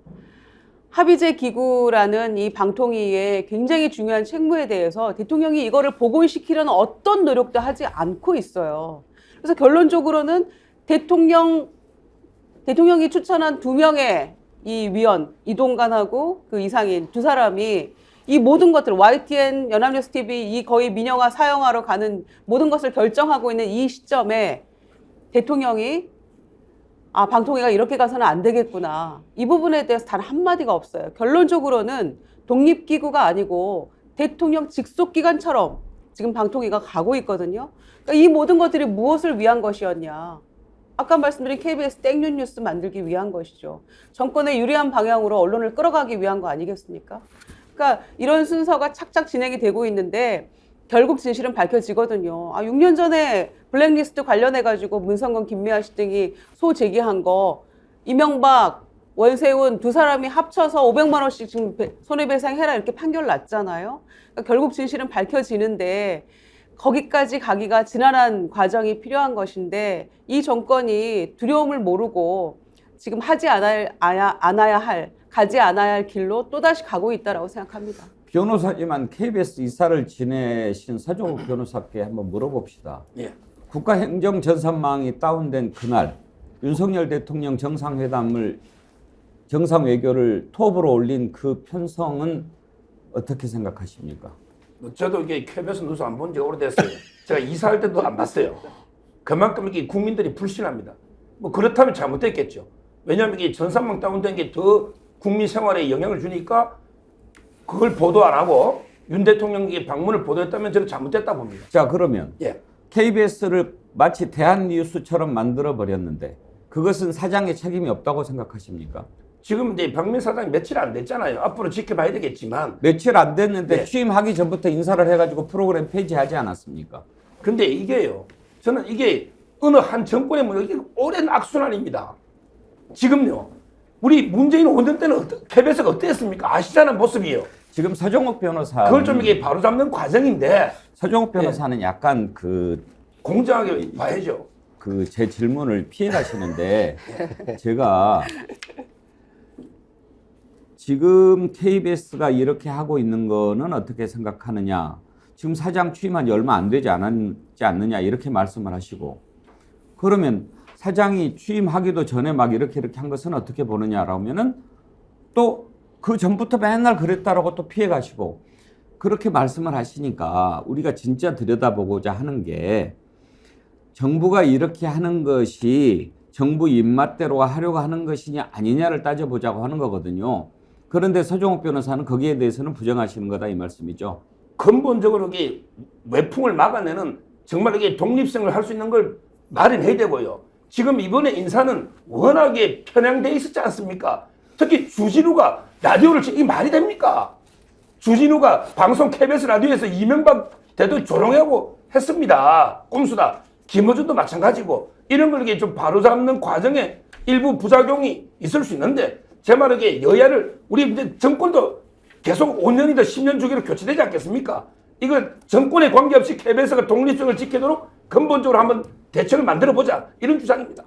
합의제 기구라는 이 방통위의 굉장히 중요한 책무에 대해서 대통령이 이거를 복원시키려는 어떤 노력도 하지 않고 있어요. 그래서 결론적으로는 대통령이 추천한 2명의 이 위원 이동관하고 그 이상인 두 사람이 이 모든 것들 YTN 연합뉴스 TV 이 거의 민영화 사형하러 가는 모든 것을 결정하고 있는 이 시점에 대통령이 방통위가 이렇게 가서는 안 되겠구나. 이 부분에 대해서 단 한마디가 없어요. 결론적으로는 독립기구가 아니고 대통령 직속기관처럼 지금 방통위가 가고 있거든요. 그러니까 이 모든 것들이 무엇을 위한 것이었냐. 아까 말씀드린 KBS 땡뉴 뉴스 만들기 위한 것이죠. 정권에 유리한 방향으로 언론을 끌어가기 위한 거 아니겠습니까? 그러니까 이런 순서가 착착 진행이 되고 있는데 결국 진실은 밝혀지거든요. 6년 전에 블랙리스트 관련해가지고 문성건, 김미아 씨 등이 소제기한 거 이명박, 원세훈 두 사람이 합쳐서 500만 원씩 지금 손해배상해라 이렇게 판결 났잖아요. 그러니까 결국 진실은 밝혀지는데 거기까지 가기가 지난한 과정이 필요한 것인데 이 정권이 두려움을 모르고 지금 하지 않아야 할, 가지 않아야 할 길로 또다시 가고 있다고 생각합니다. 변호사지만 KBS 이사를 지내신 서종욱 변호사께 한번 물어봅시다. 예. 국가행정전산망이 다운된 그날 윤석열 대통령 정상외교를 톱으로 올린 그 편성은 어떻게 생각하십니까? 저도 이게 KBS 뉴스 안 본 지 오래됐어요. 제가 이사할 때도 안 봤어요. 그만큼 이게 국민들이 불신합니다. 뭐 그렇다면 잘못됐겠죠. 왜냐하면 이게 전산망 다운된 게 더 국민 생활에 영향을 주니까 그걸 보도 안 하고 윤 대통령이 방문을 보도했다면 저는 잘못됐다 봅니다. 자, 그러면 예. KBS를 마치 대한뉴스처럼 만들어 버렸는데 그것은 사장의 책임이 없다고 생각하십니까? 지금 이제 박민 사장이 며칠 안 됐잖아요. 앞으로 지켜봐야 되겠지만. 며칠 안 됐는데 네. 취임하기 전부터 인사를 해가지고 프로그램 폐지하지 않았습니까? 근데 이게요. 저는 이게 어느 한 정권의 문제, 이게 오랜 악순환입니다. 지금요. 우리 문재인 5년 때는 KBS가 어땠습니까? 아시잖아요, 모습이에요. 지금 서종욱 변호사 그걸 좀 이게 바로잡는 과정인데 서종욱 변호사는 약간 공정하게 봐야죠. 제 질문을 피해 가시는데 제가 지금 KBS가 이렇게 하고 있는 거는 어떻게 생각하느냐. 지금 사장 취임한 지 얼마 안 되지 않느냐 이렇게 말씀을 하시고 그러면 사장이 취임하기도 전에 막 이렇게 한 것은 어떻게 보느냐라면은 또 그 전부터 맨날 그랬다라고 또 피해 가시고 그렇게 말씀을 하시니까 우리가 진짜 들여다보고자 하는 게 정부가 이렇게 하는 것이 정부 입맛대로 하려고 하는 것이냐 아니냐를 따져보자고 하는 거거든요. 그런데 서종욱 변호사는 거기에 대해서는 부정하시는 거다 이 말씀이죠. 근본적으로 이게 외풍을 막아내는 정말 이게 독립성을 할 수 있는 걸 마련해야 되고요. 지금 이번에 인사는 워낙에 편향돼 있었지 않습니까? 특히 주진우가 라디오를 이게 말이 됩니까? 주진우가 방송 KBS 라디오에서 이명박 대통령 조롱하고 했습니다. 꼼수다. 김어준도 마찬가지고 이런 걸 이게 좀 바로잡는 과정에 일부 부작용이 있을 수 있는데 제 말은 이게 여야를 우리 이제 정권도 계속 5년이다 10년 주기로 교체되지 않겠습니까? 이걸 정권에 관계없이 KBS가 독립성을 지키도록 근본적으로 한번 대책을 만들어보자 이런 주장입니다.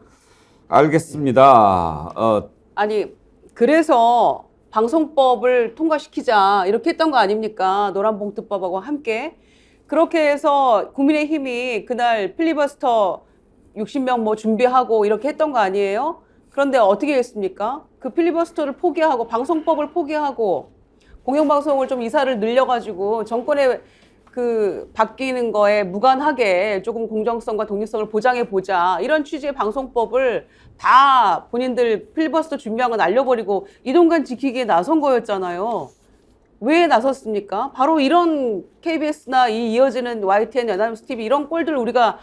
알겠습니다. 아니 그래서 방송법을 통과시키자 이렇게 했던 거 아닙니까? 노란봉투법하고 함께 그렇게 해서 국민의힘이 그날 필리버스터 60명 뭐 준비하고 이렇게 했던 거 아니에요? 그런데 어떻게 했습니까? 그 필리버스터를 포기하고 방송법을 포기하고 공영방송을 좀 이사를 늘려가지고 정권의 그 바뀌는 거에 무관하게 조금 공정성과 독립성을 보장해 보자 이런 취지의 방송법을 다 본인들 필리버스터 준비한 건 알려버리고 이동관 지키기에 나선 거였잖아요. 왜 나섰습니까? 바로 이런 KBS나 이 이어지는 YTN 연합뉴스 TV 이런 꼴들 우리가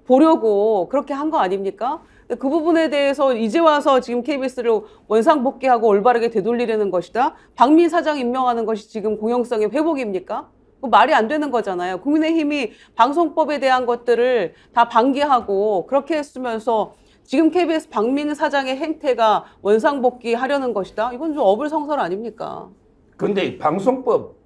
보려고 그렇게 한 거 아닙니까? 그 부분에 대해서 이제 와서 지금 KBS를 원상복귀하고 올바르게 되돌리려는 것이다. 박민 사장 임명하는 것이 지금 공영성의 회복입니까? 말이 안 되는 거잖아요. 국민의힘이 방송법에 대한 것들을 다 방기하고 그렇게 했으면서 지금 KBS 박민 사장의 행태가 원상복귀 하려는 것이다. 이건 좀 어불성설 아닙니까? 그런데 방송법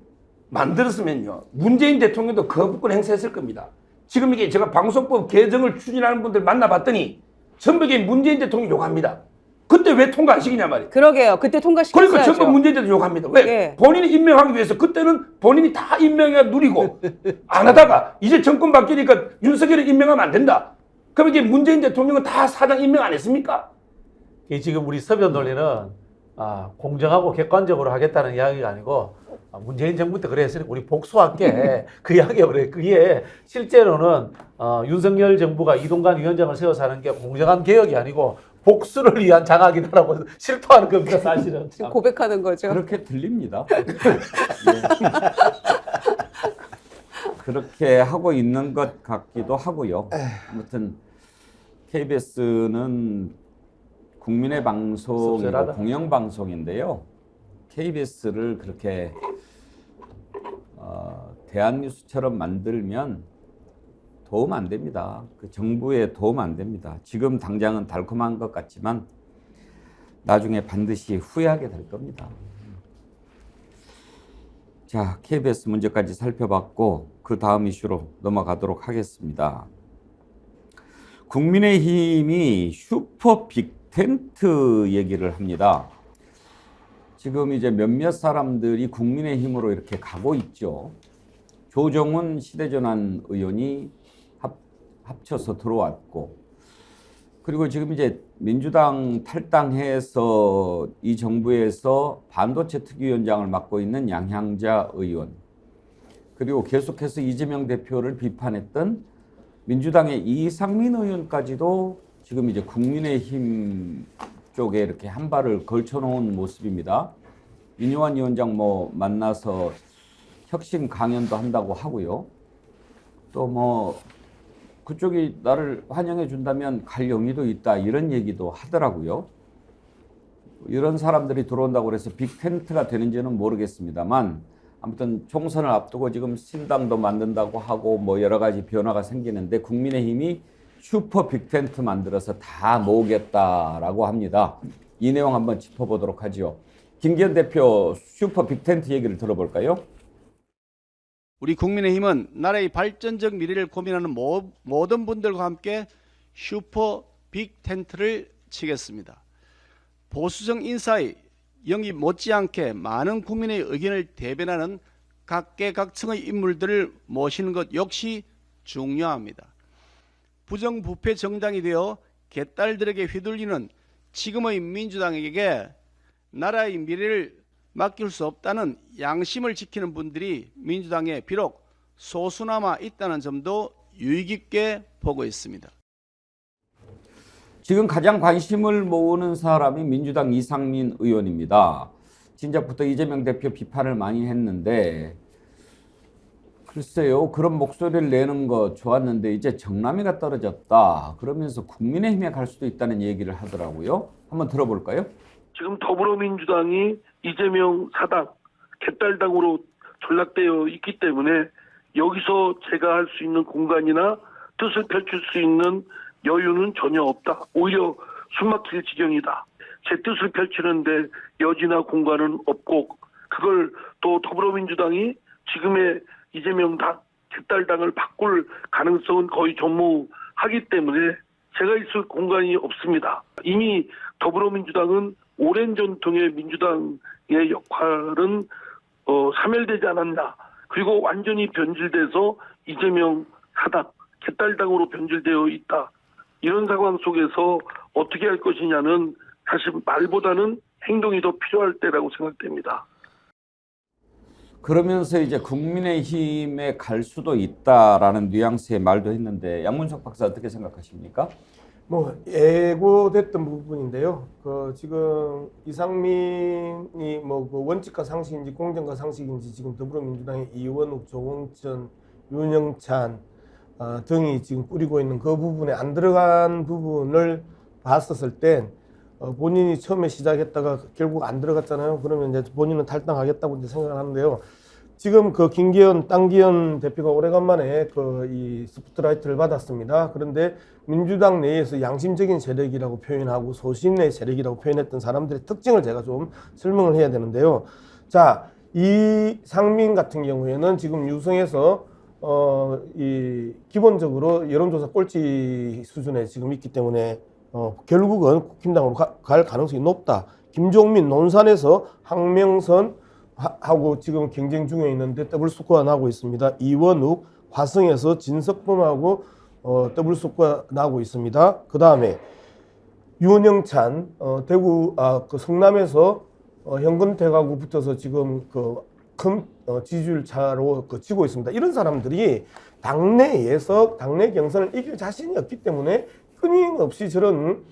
만들었으면요. 문재인 대통령도 거부권 행사했을 겁니다. 지금 이게 제가 방송법 개정을 추진하는 분들 만나봤더니 전부 이게 문재인 대통령 욕합니다. 그때 왜 통과 안 시키냐 말이에요. 그러게요. 그때 통과시켰어야죠. 그러니까 전부 문재인 대통령 욕합니다. 왜? 예. 본인이 임명하기 위해서 그때는 본인이 다 임명해 누리고 안 하다가 이제 정권 바뀌니까 윤석열을 임명하면 안 된다. 그럼 이게 문재인 대통령은 다 사장 임명 안 했습니까? 지금 우리 서변 논리는 공정하고 객관적으로 하겠다는 이야기가 아니고 문재인 정부 때 그랬으니까 우리 복수할게 그 이야기가 그래. 그게 실제로는 윤석열 정부가 이동관 위원장을 세워서 하는 게 공정한 개혁이 아니고 복수를 위한 장악이다라고 실토하는 겁니다, 사실은. 지금 고백하는 거죠. 그렇게 들립니다. 예. 그렇게 하고 있는 것 같기도 하고요. 아무튼 KBS는 국민의 방송이고 씁쓸하다. 공영방송인데요. KBS를 그렇게 대한뉴스처럼 만들면 도움 안 됩니다. 그 정부에 도움 안 됩니다. 지금 당장은 달콤한 것 같지만 나중에 반드시 후회하게 될 겁니다. 자, KBS 문제까지 살펴봤고 그 다음 이슈로 넘어가도록 하겠습니다. 국민의힘이 슈퍼 빅텐트 얘기를 합니다. 지금 이제 몇몇 사람들이 국민의힘으로 이렇게 가고 있죠. 조정훈 시대전환 의원이 합쳐서 들어왔고, 그리고 지금 이제 민주당 탈당해서 이 정부에서 반도체 특위위원장을 맡고 있는 양향자 의원, 그리고 계속해서 이재명 대표를 비판했던 민주당의 이상민 의원까지도 지금 이제 국민의힘 쪽에 이렇게 한 발을 걸쳐놓은 모습입니다. 민요한 위원장 만나서 혁신 강연도 한다고 하고요. 또 그쪽이 나를 환영해 준다면 갈 용의도 있다 이런 얘기도 하더라고요. 이런 사람들이 들어온다고 해서 빅텐트가 되는지는 모르겠습니다만 아무튼 총선을 앞두고 지금 신당도 만든다고 하고 여러 가지 변화가 생기는데 국민의힘이 슈퍼 빅텐트 만들어서 다 모으겠다라고 합니다. 이 내용 한번 짚어보도록 하죠. 김기현 대표 슈퍼 빅텐트 얘기를 들어볼까요? 우리 국민의힘은 나라의 발전적 미래를 고민하는 모든 분들과 함께 슈퍼 빅텐트를 치겠습니다. 보수적 인사의 영입 못지않게 많은 국민의 의견을 대변하는 각계각층의 인물들을 모시는 것 역시 중요합니다. 부정부패 정당이 되어 개딸들에게 휘둘리는 지금의 민주당에게 나라의 미래를 맡길 수 없다는 양심을 지키는 분들이 민주당에 비록 소수나마 있다는 점도 유의 깊게 보고 있습니다. 지금 가장 관심을 모으는 사람이 민주당 이상민 의원입니다. 진작부터 이재명 대표 비판을 많이 했는데 글쎄요, 그런 목소리를 내는 거 좋았는데 이제 정남이가 떨어졌다 그러면서 국민의힘에 갈 수도 있다는 얘기를 하더라고요. 한번 들어볼까요? 지금 더불어민주당이 이재명 사당, 개딸당으로 전락되어 있기 때문에 여기서 제가 할 수 있는 공간이나 뜻을 펼칠 수 있는 여유는 전혀 없다. 오히려 숨막힐 지경이다. 제 뜻을 펼치는데 여지나 공간은 없고 그걸 또 더불어민주당이 지금의 이재명 당, 개딸당을 바꿀 가능성은 거의 전무하기 때문에 제가 있을 공간이 없습니다. 이미 더불어민주당은 오랜 전통의 민주당의 역할은 사멸되지 않았나. 그리고 완전히 변질돼서 이재명 사당, 개딸당으로 변질되어 있다. 이런 상황 속에서 어떻게 할 것이냐는 사실 말보다는 행동이 더 필요할 때라고 생각됩니다. 그러면서 이제 국민의힘에 갈 수도 있다라는 뉘앙스의 말도 했는데 양문석 박사 어떻게 생각하십니까? 예고됐던 부분인데요. 지금 이상민이 그 원칙과 상식인지 공정과 상식인지 지금 더불어민주당의 이원욱, 조홍천, 윤영찬 등이 지금 꾸리고 있는 그 부분에 안 들어간 부분을 봤었을 땐 본인이 처음에 시작했다가 결국 안 들어갔잖아요. 그러면 이제 본인은 탈당하겠다고 이제 생각을 하는데요. 지금 땅기현 대표가 오래간만에 이 스포트라이트를 받았습니다. 그런데 민주당 내에서 양심적인 세력이라고 표현하고 소신의 세력이라고 표현했던 사람들의 특징을 제가 좀 설명을 해야 되는데요. 자, 이상민 같은 경우에는 지금 유성에서 기본적으로 여론조사 꼴찌 수준에 지금 있기 때문에 결국은 국힘당으로 갈 가능성이 높다. 김종민 논산에서 황명선 하고 지금 경쟁 중에 있는데 더블 스코어 나고 있습니다. 이원욱, 화성에서 진석범하고 더블 스코어 나고 있습니다. 그 다음에 윤영찬, 대구 성남에서 현근택하고 붙어서 지금 큰 지지율 차로 지고 있습니다. 이런 사람들이 당내에서 당내 경선을 이길 자신이 없기 때문에 끊임없이 저런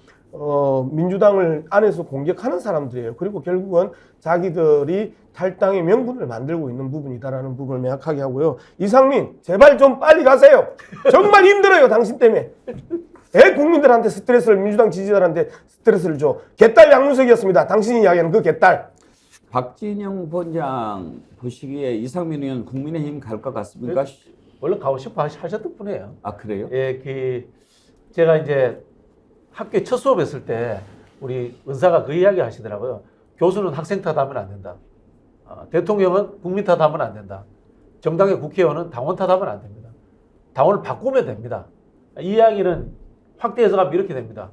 민주당을 안에서 공격하는 사람들이에요. 그리고 결국은 자기들이 탈당의 명분을 만들고 있는 부분이다라는 부분을 명확하게 하고요. 이상민, 제발 좀 빨리 가세요. 정말 힘들어요, 당신 때문에. 왜 국민들한테 스트레스를, 민주당 지지자들한테 스트레스를 줘. 개딸 양문석이었습니다. 당신이 이야기하는 그 개딸. 박진영 본장 보시기에 이상민 의원 국민의힘 갈 것 같습니까? 원래 가고 싶어 하셨던 분이에요. 아, 그래요? 예, 제가 이제 학교에 첫 수업했을 때 우리 은사가 그 이야기 하시더라고요. 교수는 학생 탓하면 안 된다. 대통령은 국민 탓하면 안 된다. 정당의 국회의원은 당원 탓하면 안 됩니다. 당원을 바꾸면 됩니다. 이 이야기는 확대해서 가면 이렇게 됩니다.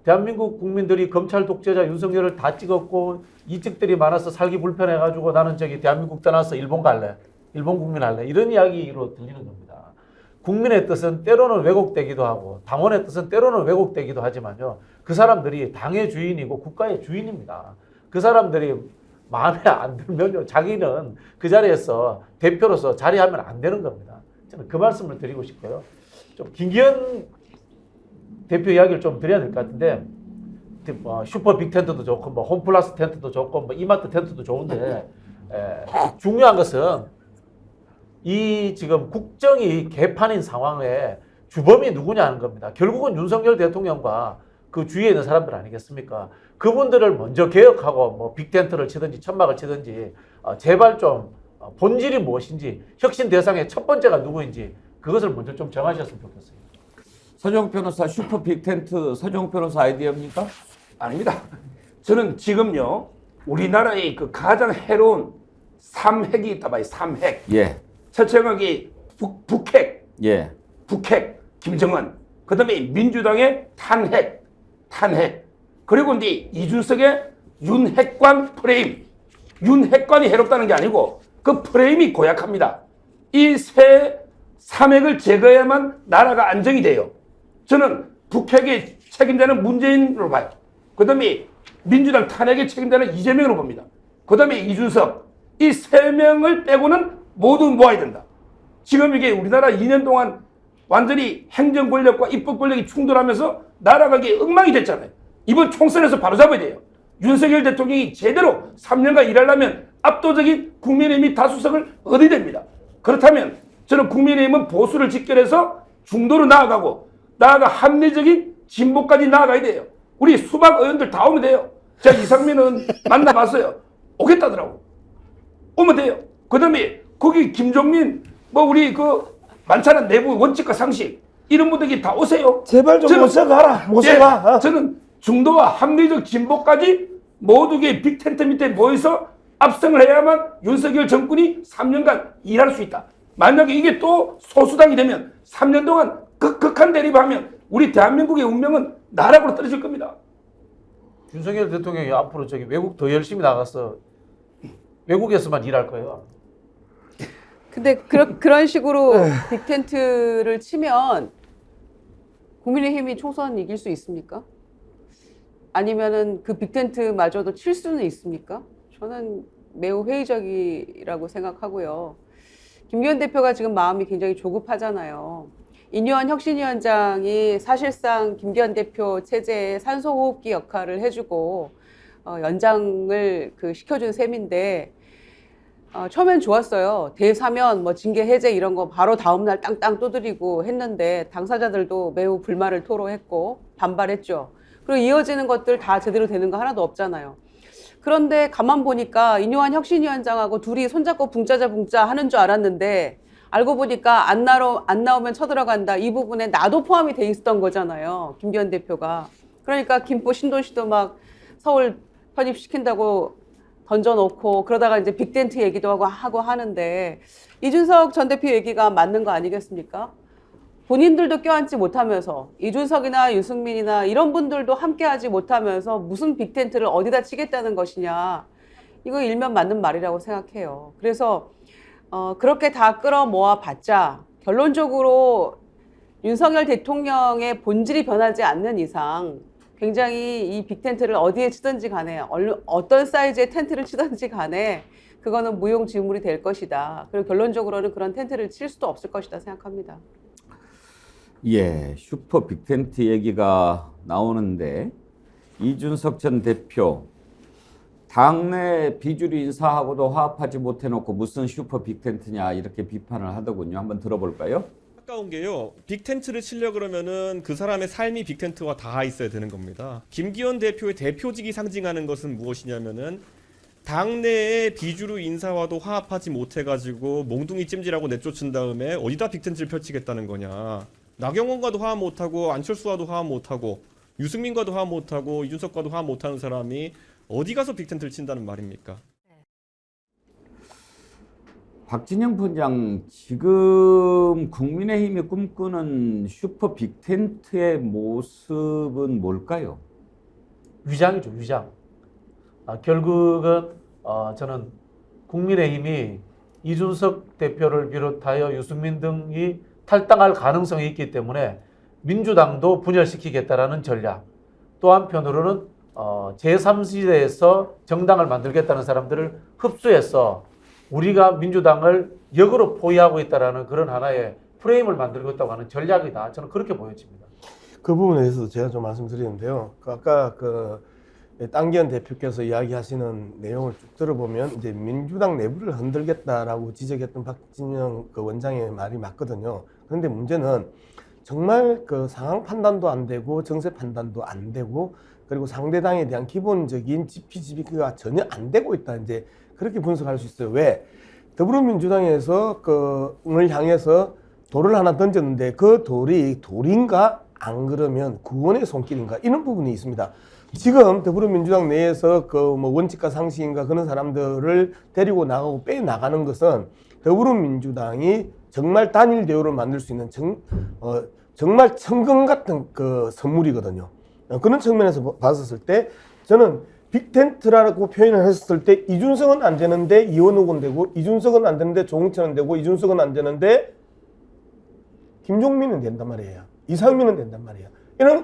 대한민국 국민들이 검찰 독재자 윤석열을 다 찍었고 이직들이 많아서 살기 불편해가지고 나는 대한민국 떠나서 일본 갈래. 일본 국민 할래. 이런 이야기로 들리는 겁니다. 국민의 뜻은 때로는 왜곡되기도 하고 당원의 뜻은 때로는 왜곡되기도 하지만요. 그 사람들이 당의 주인이고 국가의 주인입니다. 그 사람들이 마음에 안 들면요. 자기는 그 자리에서 대표로서 자리하면 안 되는 겁니다. 저는 그 말씀을 드리고 싶고요. 좀 김기현 대표 이야기를 좀 드려야 될 것 같은데 슈퍼 빅 텐트도 좋고 홈플러스 텐트도 좋고 이마트 텐트도 좋은데 중요한 것은 이 지금 국정이 개판인 상황에 주범이 누구냐 하는 겁니다. 결국은 윤석열 대통령과 그 주위에 있는 사람들 아니겠습니까? 그분들을 먼저 개혁하고 빅텐트를 치든지 천막을 치든지 제발 좀 본질이 무엇인지 혁신 대상의 첫 번째가 누구인지 그것을 먼저 좀 정하셨으면 좋겠어요. 서정 변호사 슈퍼 빅텐트 서정 변호사 아이디어입니까? 아닙니다. 저는 지금요 우리나라의 그 가장 해로운 3핵이 있다 봐요. 3핵. 예. 첫째가 북핵. 예. 북핵. 김정은. 그다음에 민주당의 탄핵. 그리고 이제 이준석의 윤핵관 프레임. 윤핵관이 해롭다는 게 아니고 그 프레임이 고약합니다. 이 세 3핵을 제거해야만 나라가 안정이 돼요. 저는 북핵의 책임자는 문재인으로 봐요. 그 다음에 민주당 탄핵의 책임자는 이재명으로 봅니다. 그 다음에 이준석. 이 세 명을 빼고는 모두 모아야 된다. 지금 이게 우리나라 2년 동안 완전히 행정 권력과 입법 권력이 충돌하면서 나라가 이게 엉망이 됐잖아요. 이번 총선에서 바로잡아야 돼요. 윤석열 대통령이 제대로 3년간 일하려면 압도적인 국민의힘이 다수석을 얻어야 됩니다. 그렇다면 저는 국민의힘은 보수를 직결해서 중도로 나아가 합리적인 진보까지 나아가야 돼요. 우리 수박 의원들 다 오면 돼요. 제가 이상민은 만나봤어요. 오겠다더라고. 오면 돼요. 그 다음에 거기 김종민 우리 많잖아 내부 원칙과 상식 이런 분들이 다 오세요. 제발 좀 모셔가라. 모셔가. 저는 중도와 합리적 진보까지 모두의 빅텐트 밑에 모여서 압승을 해야만 윤석열 정권이 3년간 일할 수 있다. 만약에 이게 또 소수당이 되면 3년 동안 극한 대립하면 우리 대한민국의 운명은 나락으로 떨어질 겁니다. 윤석열 대통령이 앞으로 외국 더 열심히 나가서 외국에서만 일할 거예요. 근데 그런 식으로 빅텐트를 치면 국민의힘이 총선 이길 수 있습니까? 아니면은 그 빅텐트마저도 칠 수는 있습니까? 저는 매우 회의적이라고 생각하고요. 김기현 대표가 지금 마음이 굉장히 조급하잖아요. 인요한 혁신위원장이 사실상 김기현 대표 체제의 산소호흡기 역할을 해주고 연장을 시켜준 셈인데 처음엔 좋았어요. 대사면 징계 해제 이런 거 바로 다음날 땅땅 두드리고 했는데 당사자들도 매우 불만을 토로했고 반발했죠. 그리고 이어지는 것들 다 제대로 되는 거 하나도 없잖아요. 그런데 가만 보니까 인요한 혁신위원장하고 둘이 손잡고 붕짜자 붕짜 하는 줄 알았는데 알고 보니까 안 나오면 쳐들어간다. 이 부분에 나도 포함이 돼 있었던 거잖아요. 김기현 대표가. 그러니까 김포 신도시도 막 서울 편입시킨다고 던져놓고 그러다가 이제 빅텐트 얘기도 하고 하는데 이준석 전 대표 얘기가 맞는 거 아니겠습니까? 본인들도 껴안지 못하면서 이준석이나 유승민이나 이런 분들도 함께하지 못하면서 무슨 빅텐트를 어디다 치겠다는 것이냐. 이거 일면 맞는 말이라고 생각해요. 그래서 그렇게 다 끌어모아 봤자 결론적으로 윤석열 대통령의 본질이 변하지 않는 이상 굉장히 이 빅텐트를 어디에 치든지 간에 어떤 사이즈의 텐트를 치든지 간에 그거는 무용지물이 될 것이다. 그리고 결론적으로는 그런 텐트를 칠 수도 없을 것이다 생각합니다. 예, 슈퍼 빅텐트 얘기가 나오는데 이준석 전 대표 당내 비주류 인사하고도 화합하지 못해놓고 무슨 슈퍼 빅텐트냐 이렇게 비판을 하더군요. 한번 들어볼까요? 가까운 게요. 빅텐트를 치려 그러면은 그 사람의 삶이 빅텐트와 닿아 있어야 되는 겁니다. 김기현 대표의 대표직이 상징하는 것은 무엇이냐면은 당내의 비주류 인사와도 화합하지 못해가지고 몽둥이 찜질하고 내쫓은 다음에 어디다 빅텐트를 펼치겠다는 거냐. 나경원과도 화합 못하고 안철수와도 화합 못하고 유승민과도 화합 못하고 이준석과도 화합 못하는 사람이 어디 가서 빅텐트를 친다는 말입니까? 박진영 부원장, 지금 국민의힘이 꿈꾸는 슈퍼 빅텐트의 모습은 뭘까요? 위장이죠, 위장. 결국은 저는 국민의힘이 이준석 대표를 비롯하여 유승민 등이 탈당할 가능성이 있기 때문에 민주당도 분열시키겠다라는 전략. 또 한편으로는 제3지대에서 정당을 만들겠다는 사람들을 흡수해서 우리가 민주당을 역으로 포위하고 있다라는 그런 하나의 프레임을 만들고 있다고 하는 전략이다. 저는 그렇게 보여집니다. 그 부분에 대해서 제가 좀 말씀드리는데요. 아까 땅기현 대표께서 이야기하시는 내용을 쭉 들어보면 이제 민주당 내부를 흔들겠다라고 지적했던 박진영 원장의 말이 맞거든요. 그런데 문제는 정말 상황 판단도 안 되고 정세 판단도 안 되고 그리고 상대당에 대한 기본적인 지피지기가 전혀 안 되고 있다. 이제 그렇게 분석할 수 있어요. 왜? 더불어민주당에서 을 향해서 돌을 하나 던졌는데 그 돌이 돌인가 안 그러면 구원의 손길인가 이런 부분이 있습니다. 지금 더불어민주당 내에서 원칙과 상식인가 그런 사람들을 데리고 나가고 빼 나가는 것은 더불어민주당이 정말 단일 대우를 만들 수 있는 정말 천금 같은 선물이거든요. 그런 측면에서 봤었을 때 저는 빅텐트라고 표현을 했을 때 이준석은 안 되는데 이원욱은 되고 이준석은 안 되는데 조응천은 되고 이준석은 안 되는데 김종민은 된단 말이에요. 이상민은 된단 말이에요.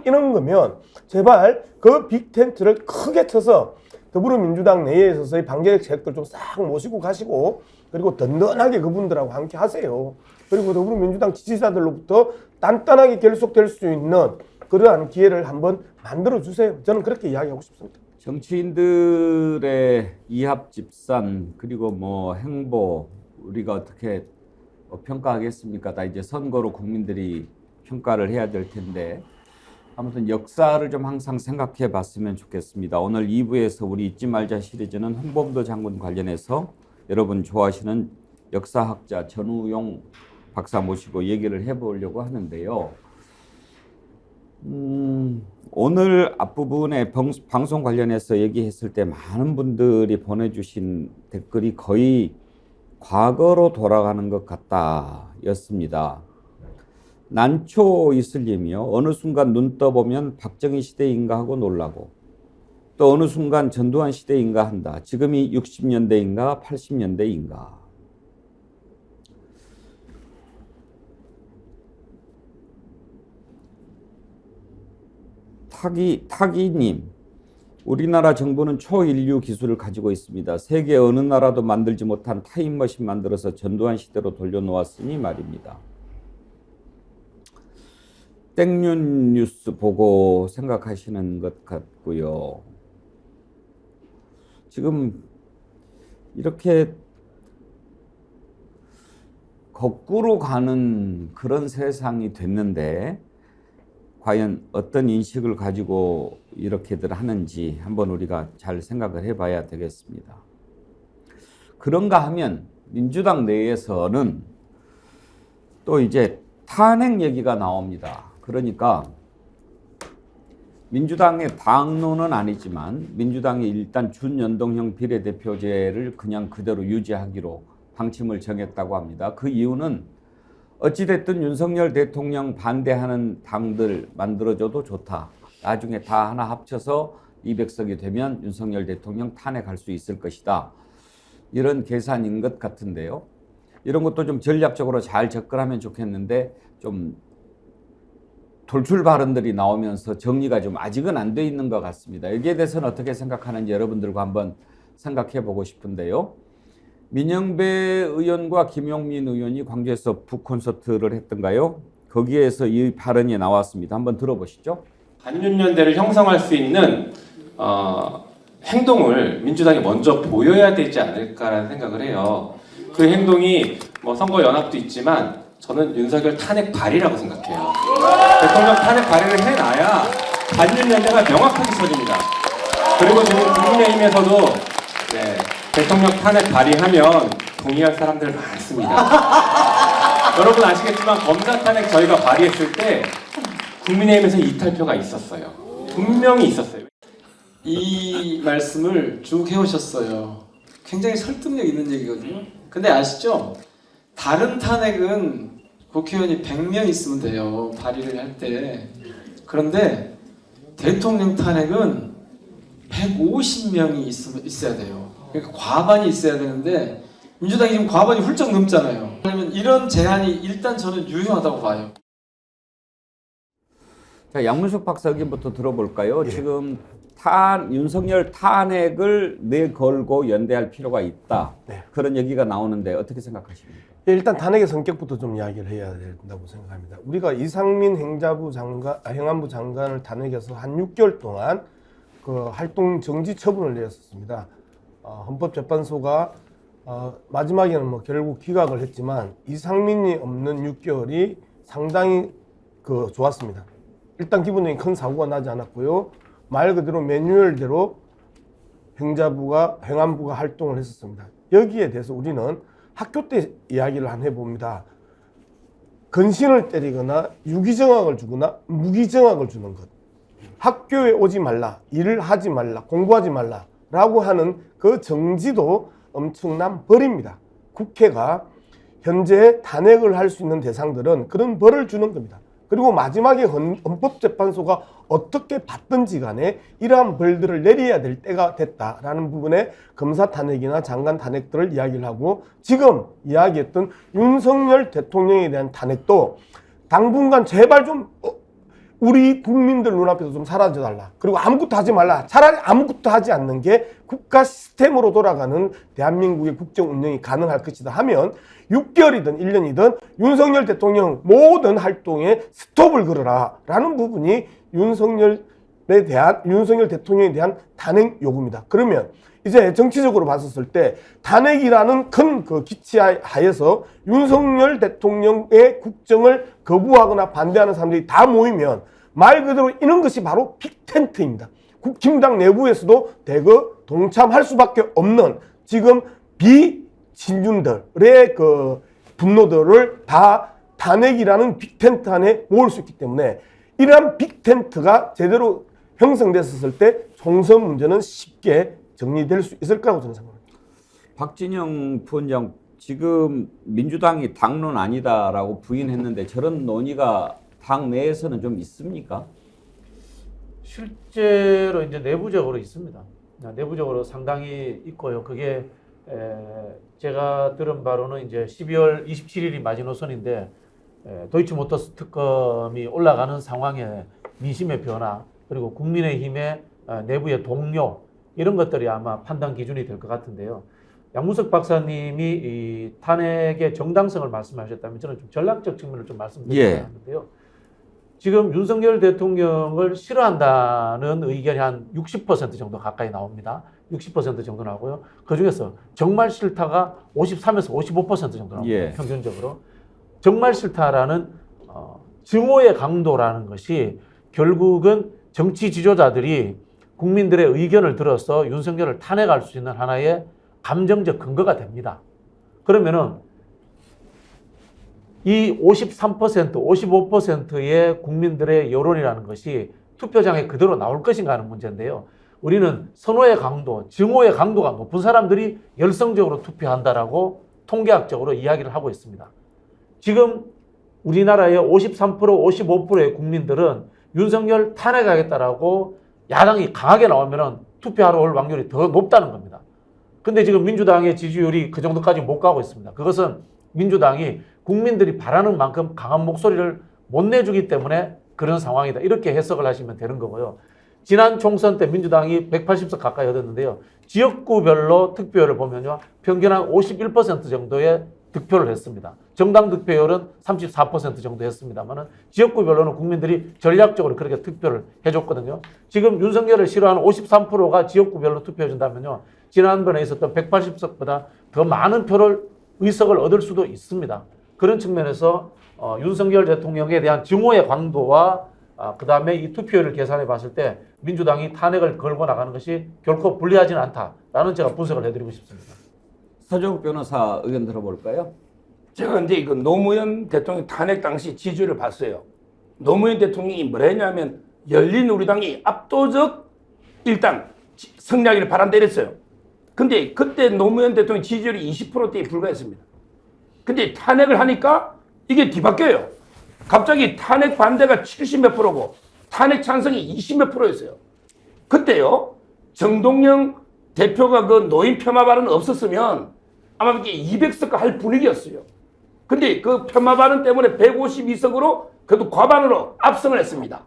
이런 거면 제발 그 빅텐트를 크게 쳐서 더불어민주당 내에 있어서의 반개혁 세력들 좀 싹 모시고 가시고 그리고 든든하게 그분들하고 함께 하세요. 그리고 더불어민주당 지지자들로부터 단단하게 결속될 수 있는 그러한 기회를 한번 만들어 주세요. 저는 그렇게 이야기하고 싶습니다. 정치인들의 이합 집산 그리고 행보 우리가 어떻게 평가하겠습니까? 다 이제 선거로 국민들이 평가를 해야 될 텐데 아무튼 역사를 좀 항상 생각해 봤으면 좋겠습니다. 오늘 2부에서 우리 잊지 말자 시리즈는 홍범도 장군 관련해서 여러분 좋아하시는 역사학자 전우용 박사 모시고 얘기를 해보려고 하는데요. 오늘 앞부분에 방송 관련해서 얘기했을 때 많은 분들이 보내주신 댓글이 거의 과거로 돌아가는 것 같다 였습니다. 난초 이슬님이요. 어느 순간 눈 떠보면 박정희 시대인가 하고 놀라고 또 어느 순간 전두환 시대인가 한다. 지금이 60년대인가 80년대인가. 타기님, 우리나라 정부는 초인류 기술을 가지고 있습니다. 세계 어느 나라도 만들지 못한 타임머신 만들어서 전두환 시대로 돌려놓았으니 말입니다. 땡윤 뉴스 보고 생각하시는 것 같고요. 지금 이렇게 거꾸로 가는 그런 세상이 됐는데 과연 어떤 인식을 가지고 이렇게들 하는지 한번 우리가 잘 생각을 해봐야 되겠습니다. 그런가 하면 민주당 내에서는 또 이제 탄핵 얘기가 나옵니다. 그러니까 민주당의 당론은 아니지만 민주당이 일단 준연동형 비례대표제를 그냥 그대로 유지하기로 방침을 정했다고 합니다. 그 이유는 어찌됐든 윤석열 대통령 반대하는 당들 만들어줘도 좋다. 나중에 다 하나 합쳐서 200석이 되면 윤석열 대통령 탄핵할 수 있을 것이다. 이런 계산인 것 같은데요. 이런 것도 좀 전략적으로 잘 접근하면 좋겠는데 좀 돌출 발언들이 나오면서 정리가 좀 아직은 안 돼 있는 것 같습니다. 여기에 대해서는 어떻게 생각하는지 여러분들과 한번 생각해 보고 싶은데요. 민영배 의원과 김용민 의원이 광주에서 북콘서트를 했던가요? 거기에서 이 발언이 나왔습니다. 한번 들어보시죠. 반윤연대를 형성할 수 있는 행동을 민주당이 먼저 보여야 되지 않을까라는 생각을 해요. 그 행동이 뭐 선거 연합도 있지만 저는 윤석열 탄핵 발의라고 생각해요. 대통령 탄핵 발의를 해놔야 반윤연대가 명확하게 서집니다. 그리고 지금 국민의힘에서도 네, 대통령 탄핵 발의하면 동의할 사람들 많습니다. 여러분 아시겠지만 검사 탄핵 저희가 발의했을 때 국민의힘에서 이탈표가 있었어요. 분명히 있었어요. 이 말씀을 쭉 해오셨어요. 굉장히 설득력 있는 얘기거든요. 근데 아시죠? 다른 탄핵은 국회의원이 100명 있으면 돼요. 발의를 할 때. 그런데 대통령 탄핵은 150명이 있어야 돼요. 그러니까 과반이 있어야 되는데 민주당이 지금 과반이 훌쩍 넘잖아요. 그러면 이런 제한이 일단 저는 유효하다고 봐요. 자, 양문석 박사 의견부터 들어볼까요? 예. 지금 윤석열 탄핵을 내걸고 연대할 필요가 있다. 네. 그런 얘기가 나오는데 어떻게 생각하십니까? 일단 탄핵의 성격부터 좀 이야기를 해야 된다고 생각합니다. 우리가 이상민 행안부 장관을 탄핵해서 한 6개월 동안 그 활동 정지 처분을 내렸었습니다. 헌법재판소가 마지막에는 뭐 결국 기각을 했지만 이상민이 없는 6개월이 상당히 좋았습니다. 일단 기본적인 큰 사고가 나지 않았고요. 말 그대로 매뉴얼대로 행안부가 활동을 했었습니다. 여기에 대해서 우리는 학교 때 이야기를 해봅니다. 근신을 때리거나 유기정학을 주거나 무기정학을 주는 것. 학교에 오지 말라, 일을 하지 말라, 공부하지 말라라고 하는 그 정지도 엄청난 벌입니다. 국회가 현재 탄핵을 할 수 있는 대상들은 그런 벌을 주는 겁니다. 그리고 마지막에 헌법재판소가 어떻게 받든지 간에 이러한 벌들을 내려야 될 때가 됐다라는 부분에 검사 탄핵이나 장관 탄핵들을 이야기를 하고 지금 이야기했던 윤석열 대통령에 대한 탄핵도 당분간 제발 좀 우리 국민들 눈앞에서 좀 사라져달라. 그리고 아무것도 하지 말라. 차라리 아무것도 하지 않는 게 국가 시스템으로 돌아가는 대한민국의 국정 운영이 가능할 것이다 하면 6개월이든 1년이든 윤석열 대통령 모든 활동에 스톱을 걸어라 라는 부분이 윤석열 대통령에 대한 탄핵 요구입니다. 그러면 이제 정치적으로 봤었을 때 탄핵이라는 큰 그 기치 하에서 윤석열 대통령의 국정을 거부하거나 반대하는 사람들이 다 모이면 말 그대로 이런 것이 바로 빅텐트입니다. 국힘당 내부에서도 대거 동참할 수밖에 없는 지금 비진윤들의 그 분노들을 다 탄핵이라는 빅텐트 안에 모을 수 있기 때문에 이러한 빅텐트가 제대로 형성됐었을 때 총선 문제는 쉽게 정리될 수 있을 거라고 저는 생각합니다. 박진영 부원장, 지금 민주당이 당론 아니다라고 부인했는데 저런 논의가 당 내에서는 좀 있습니까? 실제로 이제 내부적으로 있습니다. 내부적으로 상당히 있고요. 그게 제가 들은 바로는 이제 12월 27일이 마지노선인데 도이치모터스 특검이 올라가는 상황에 민심의 변화 그리고 국민의힘의 내부의 동료 이런 것들이 아마 판단 기준이 될 것 같은데요. 양문석 박사님이 이 탄핵의 정당성을 말씀하셨다면 저는 좀 전략적 측면을 좀 말씀드리려고 하는데요. 지금 윤석열 대통령을 싫어한다는 의견이 한 60% 정도 가까이 나옵니다. 60% 정도 나오고요. 그중에서 정말 싫다가 53에서 55% 정도 나옵니다. 평균적으로. 정말 싫다라는 증오의 강도라는 것이 결국은 정치 지도자들이 국민들의 의견을 들어서 윤석열을 탄핵할 수 있는 하나의 감정적 근거가 됩니다. 그러면은 이 53%, 55%의 국민들의 여론이라는 것이 투표장에 그대로 나올 것인가 하는 문제인데요. 우리는 선호의 강도, 증오의 강도가 높은 사람들이 열성적으로 투표한다라고 통계학적으로 이야기를 하고 있습니다. 지금 우리나라의 53%, 55%의 국민들은 윤석열 탄핵하겠다라고 야당이 강하게 나오면 투표하러 올 확률이 더 높다는 겁니다. 근데 지금 민주당의 지지율이 그 정도까지 못 가고 있습니다. 그것은 민주당이 국민들이 바라는 만큼 강한 목소리를 못 내주기 때문에 그런 상황이다. 이렇게 해석을 하시면 되는 거고요. 지난 총선 때 민주당이 180석 가까이 얻었는데요. 지역구별로 득표율을 보면요. 평균 한 51% 정도의 득표를 했습니다. 정당 득표율은 34% 정도 했습니다만 지역구별로는 국민들이 전략적으로 그렇게 투표를 해줬거든요. 지금 윤석열을 싫어하는 53%가 지역구별로 투표해준다면요. 지난번에 있었던 180석보다 더 많은 의석을 얻을 수도 있습니다. 그런 측면에서 윤석열 대통령에 대한 증오의 강도와 그 다음에 이 투표율을 계산해 봤을 때 민주당이 탄핵을 걸고 나가는 것이 결코 불리하지는 않다라는 제가 분석을 해드리고 싶습니다. 서정욱 변호사 의견 들어볼까요? 제가 이제 그 노무현 대통령 탄핵 당시 지지율을 봤어요. 노무현 대통령이 뭐라 했냐면 열린우리당이 압도적 일당 성리하기를 바란다 이랬어요. 근데 그때 노무현 대통령 지지율이 20%대에 불과했습니다. 근데 탄핵을 하니까 이게 뒤바뀌어요. 갑자기 탄핵 반대가 70몇 프로고 탄핵 찬성이 20몇 프로였어요. 그때요. 정동영 대표가 그 노인 폄하 발언 없었으면 아마 이게 200석 할 분위기였어요. 근데 그 폄하 발언 때문에 152석으로 그래도 과반으로 압승을 했습니다.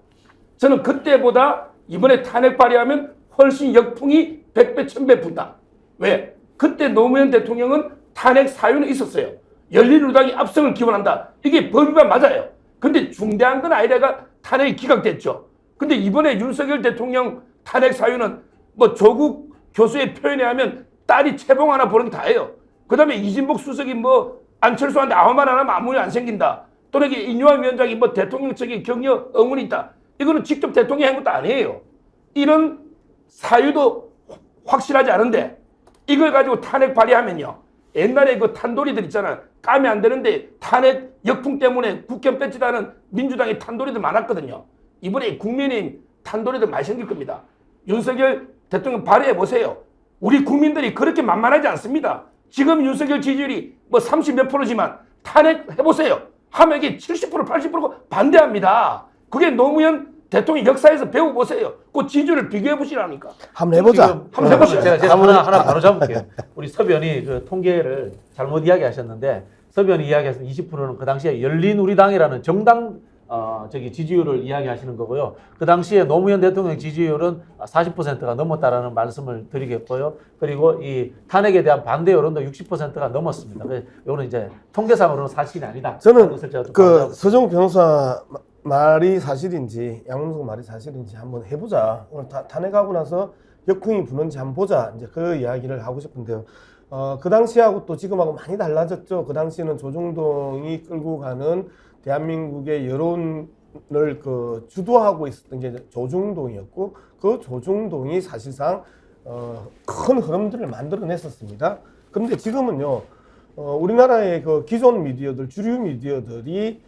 저는 그때보다 이번에 탄핵 발의하면 훨씬 역풍이 100배, 1000배 분다. 왜? 그때 노무현 대통령은 탄핵 사유는 있었어요. 열린우리당이 압승을 기원한다. 이게 법위반 맞아요. 근데 중대한 건 아니라가 탄핵이 기각됐죠. 근데 이번에 윤석열 대통령 탄핵 사유는 뭐 조국 교수의 표현에 하면 딸이 채봉 하나 보는 게 다예요. 그 다음에 이진복 수석이 뭐 안철수한테 아무 말 안 하면 아무 일 안 생긴다. 또는 인유한 위원장이 뭐 대통령 측에 격려 응원이 있다. 이거는 직접 대통령이 한 것도 아니에요. 이런 사유도 확실하지 않은데 이걸 가지고 탄핵 발의하면요. 옛날에 그 탄도리들 있잖아. 까면 안 되는데 탄핵 역풍 때문에 국회 뺏지도 않은 민주당의 탄도리들 많았거든요. 이번에 국민의힘 탄도리들 많이 생길 겁니다. 윤석열 대통령 발의해 보세요. 우리 국민들이 그렇게 만만하지 않습니다. 지금 윤석열 지지율이 뭐 30몇 프로지만 탄핵 해보세요. 하면 이게 70% 80%가 반대합니다. 그게 노무현 대통령 역사에서 배워보세요. 그 지지율을 비교해보시라니까. 한번 해보자. 한번 해보시죠. 제가 하나 바로 잡을게요. 우리 서변이 그 통계를 잘못 이야기하셨는데 서변이 이야기하신 20%는 그 당시에 열린우리당이라는 정당 지지율을 이야기하시는 거고요. 그 당시에 노무현 대통령 지지율은 40%가 넘었다라는 말씀을 드리겠고요. 그리고 이 탄핵에 대한 반대 여론도 60%가 넘었습니다. 이거는 이제 통계상으로는 사실이 아니다. 저는 그 서정욱 변호사 말이 사실인지 양문석 말이 사실인지 한번 해보자. 오늘 탄핵하고 나서 역풍이 부는지 한번 보자. 이제 그 이야기를 하고 싶은데요. 그 당시하고 또 지금하고 많이 달라졌죠. 그 당시에는 조중동이 끌고 가는 대한민국의 여론을 그 주도하고 있었던 게 조중동이었고 그 조중동이 사실상 큰 흐름들을 만들어냈었습니다. 그런데 지금은요, 우리나라의 그 기존 미디어들, 주류 미디어들이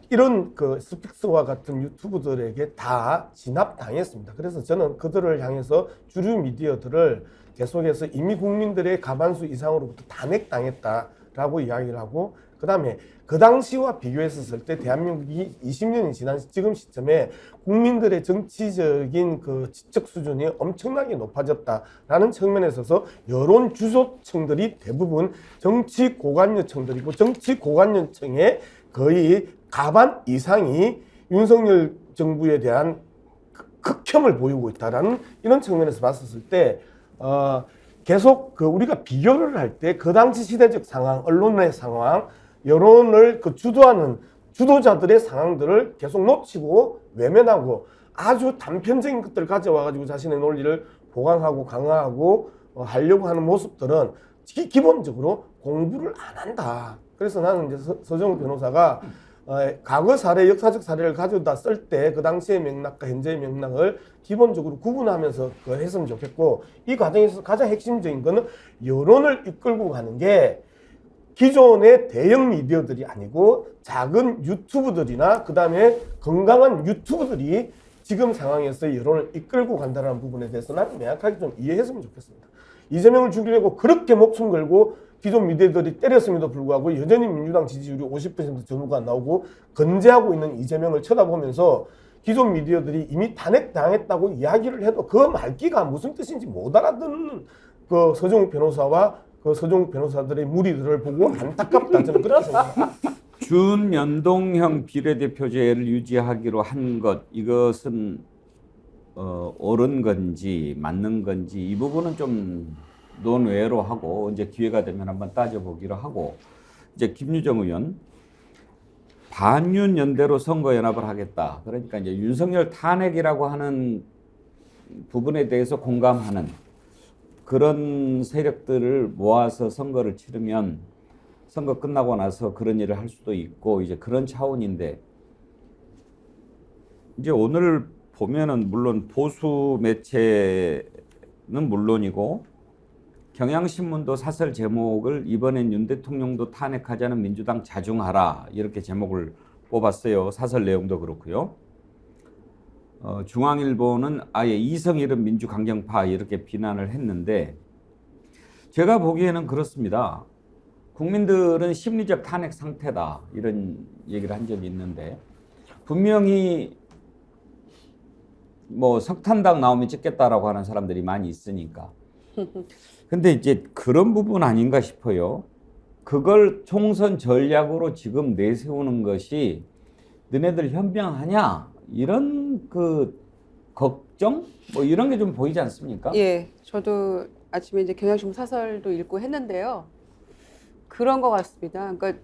이런 그 스픽스와 같은 유튜브들에게 다 진압당했습니다. 그래서 저는 그들을 향해서 주류 미디어들을 계속해서 이미 국민들의 과반수 이상으로부터 탄핵당했다라고 이야기를 하고, 그 다음에 그 당시와 비교했었을 때 대한민국이 20년이 지난 지금 시점에 국민들의 정치적인 그 지적 수준이 엄청나게 높아졌다라는 측면에 있어서 여론 주소층들이 대부분 정치 고관여층들이고 정치 고관여층의 거의 과반 이상이 윤석열 정부에 대한 극혐을 보이고 있다라는 이런 측면에서 봤었을 때 계속 그 우리가 비교를 할 때 그 당시 시대적 상황, 언론의 상황, 여론을 그 주도하는 주도자들의 상황들을 계속 놓치고 외면하고 아주 단편적인 것들을 가져와가지고 자신의 논리를 보강하고 강화하고 하려고 하는 모습들은 기본적으로 공부를 안 한다. 그래서 나는 이제 서정욱 변호사가 과거 사례, 역사적 사례를 가져다 쓸 때 그 당시의 맥락과 현재의 맥락을 기본적으로 구분하면서 했으면 좋겠고, 이 과정에서 가장 핵심적인 거는 여론을 이끌고 가는 게 기존의 대형 미디어들이 아니고 작은 유튜브들이나 그 다음에 건강한 유튜브들이 지금 상황에서 여론을 이끌고 간다는 부분에 대해서 나는 명확하게 좀 이해했으면 좋겠습니다. 이재명을 죽이려고 그렇게 목숨 걸고 기존 미디어들이 때렸음에도 불구하고 여전히 민주당 지지율이 50% 전후가 나오고 건재하고 있는 이재명을 쳐다보면서 기존 미디어들이 이미 탄핵당했다고 이야기를 해도 그 말귀가 무슨 뜻인지 못 알아듣는 그 서정욱 변호사와 그 서정욱 변호사들의 무리들을 보고 안타깝다. 저는 그렇게 생각합니다. 준연동형 비례대표제를 유지하기로 한 것, 이것은 옳은 건지 맞는 건지 이 부분은 좀 논외로 하고 이제 기회가 되면 한번 따져보기로 하고, 이제 김유정 의원 반윤 연대로 선거 연합을 하겠다. 그러니까 이제 윤석열 탄핵이라고 하는 부분에 대해서 공감하는 그런 세력들을 모아서 선거를 치르면 선거 끝나고 나서 그런 일을 할 수도 있고, 이제 그런 차원인데, 이제 오늘 보면은 물론 보수 매체는 물론이고 경향신문도 사설 제목을 이번엔 윤 대통령도 탄핵하자는 민주당 자중하라 이렇게 제목을 뽑았어요. 사설 내용도 그렇고요. 중앙일보는 아예 이성 잃은 민주강경파 이렇게 비난을 했는데, 제가 보기에는 그렇습니다. 국민들은 심리적 탄핵 상태다 이런 얘기를 한 적이 있는데, 분명히 뭐 석탄당 나오면 찍겠다라고 하는 사람들이 많이 있으니까. 근데 이제 그런 부분 아닌가 싶어요. 그걸 총선 전략으로 지금 내세우는 것이 너네들 현명하냐 이런 그 걱정 뭐 이런 게 좀 보이지 않습니까? 예, 저도 아침에 이제 경향신문 사설도 읽고 했는데요. 그런 것 같습니다. 그러니까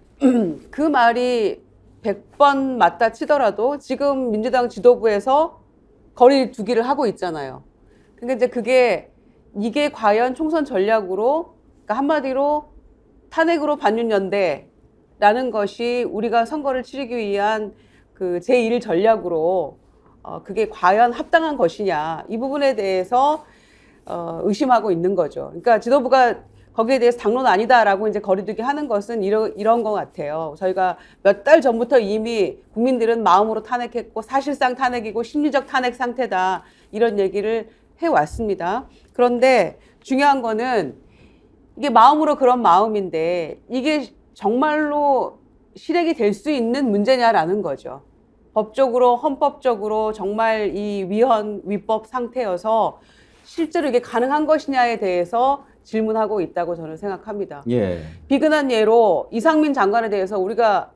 그 말이 100번 맞다 치더라도 지금 민주당 지도부에서 거리 두기를 하고 있잖아요. 그러니까 이제 이게 과연 총선 전략으로, 그러니까 한마디로 탄핵으로 반윤연대라는 것이 우리가 선거를 치르기 위한 그 제1 전략으로 그게 과연 합당한 것이냐, 이 부분에 대해서 의심하고 있는 거죠. 그러니까 지도부가 거기에 대해서 당론 아니다라고 이제 거리두기 하는 것은 이런 것 같아요. 저희가 몇 달 전부터 이미 국민들은 마음으로 탄핵했고 사실상 탄핵이고 심리적 탄핵 상태다 이런 얘기를 해왔습니다. 그런데 중요한 거는 이게 마음으로 그런 마음인데 이게 정말로 실행이 될 수 있는 문제냐라는 거죠. 법적으로 헌법적으로 정말 이 위법 상태여서 실제로 이게 가능한 것이냐에 대해서 질문하고 있다고 저는 생각합니다. 예. 비근한 예로 이상민 장관에 대해서 우리가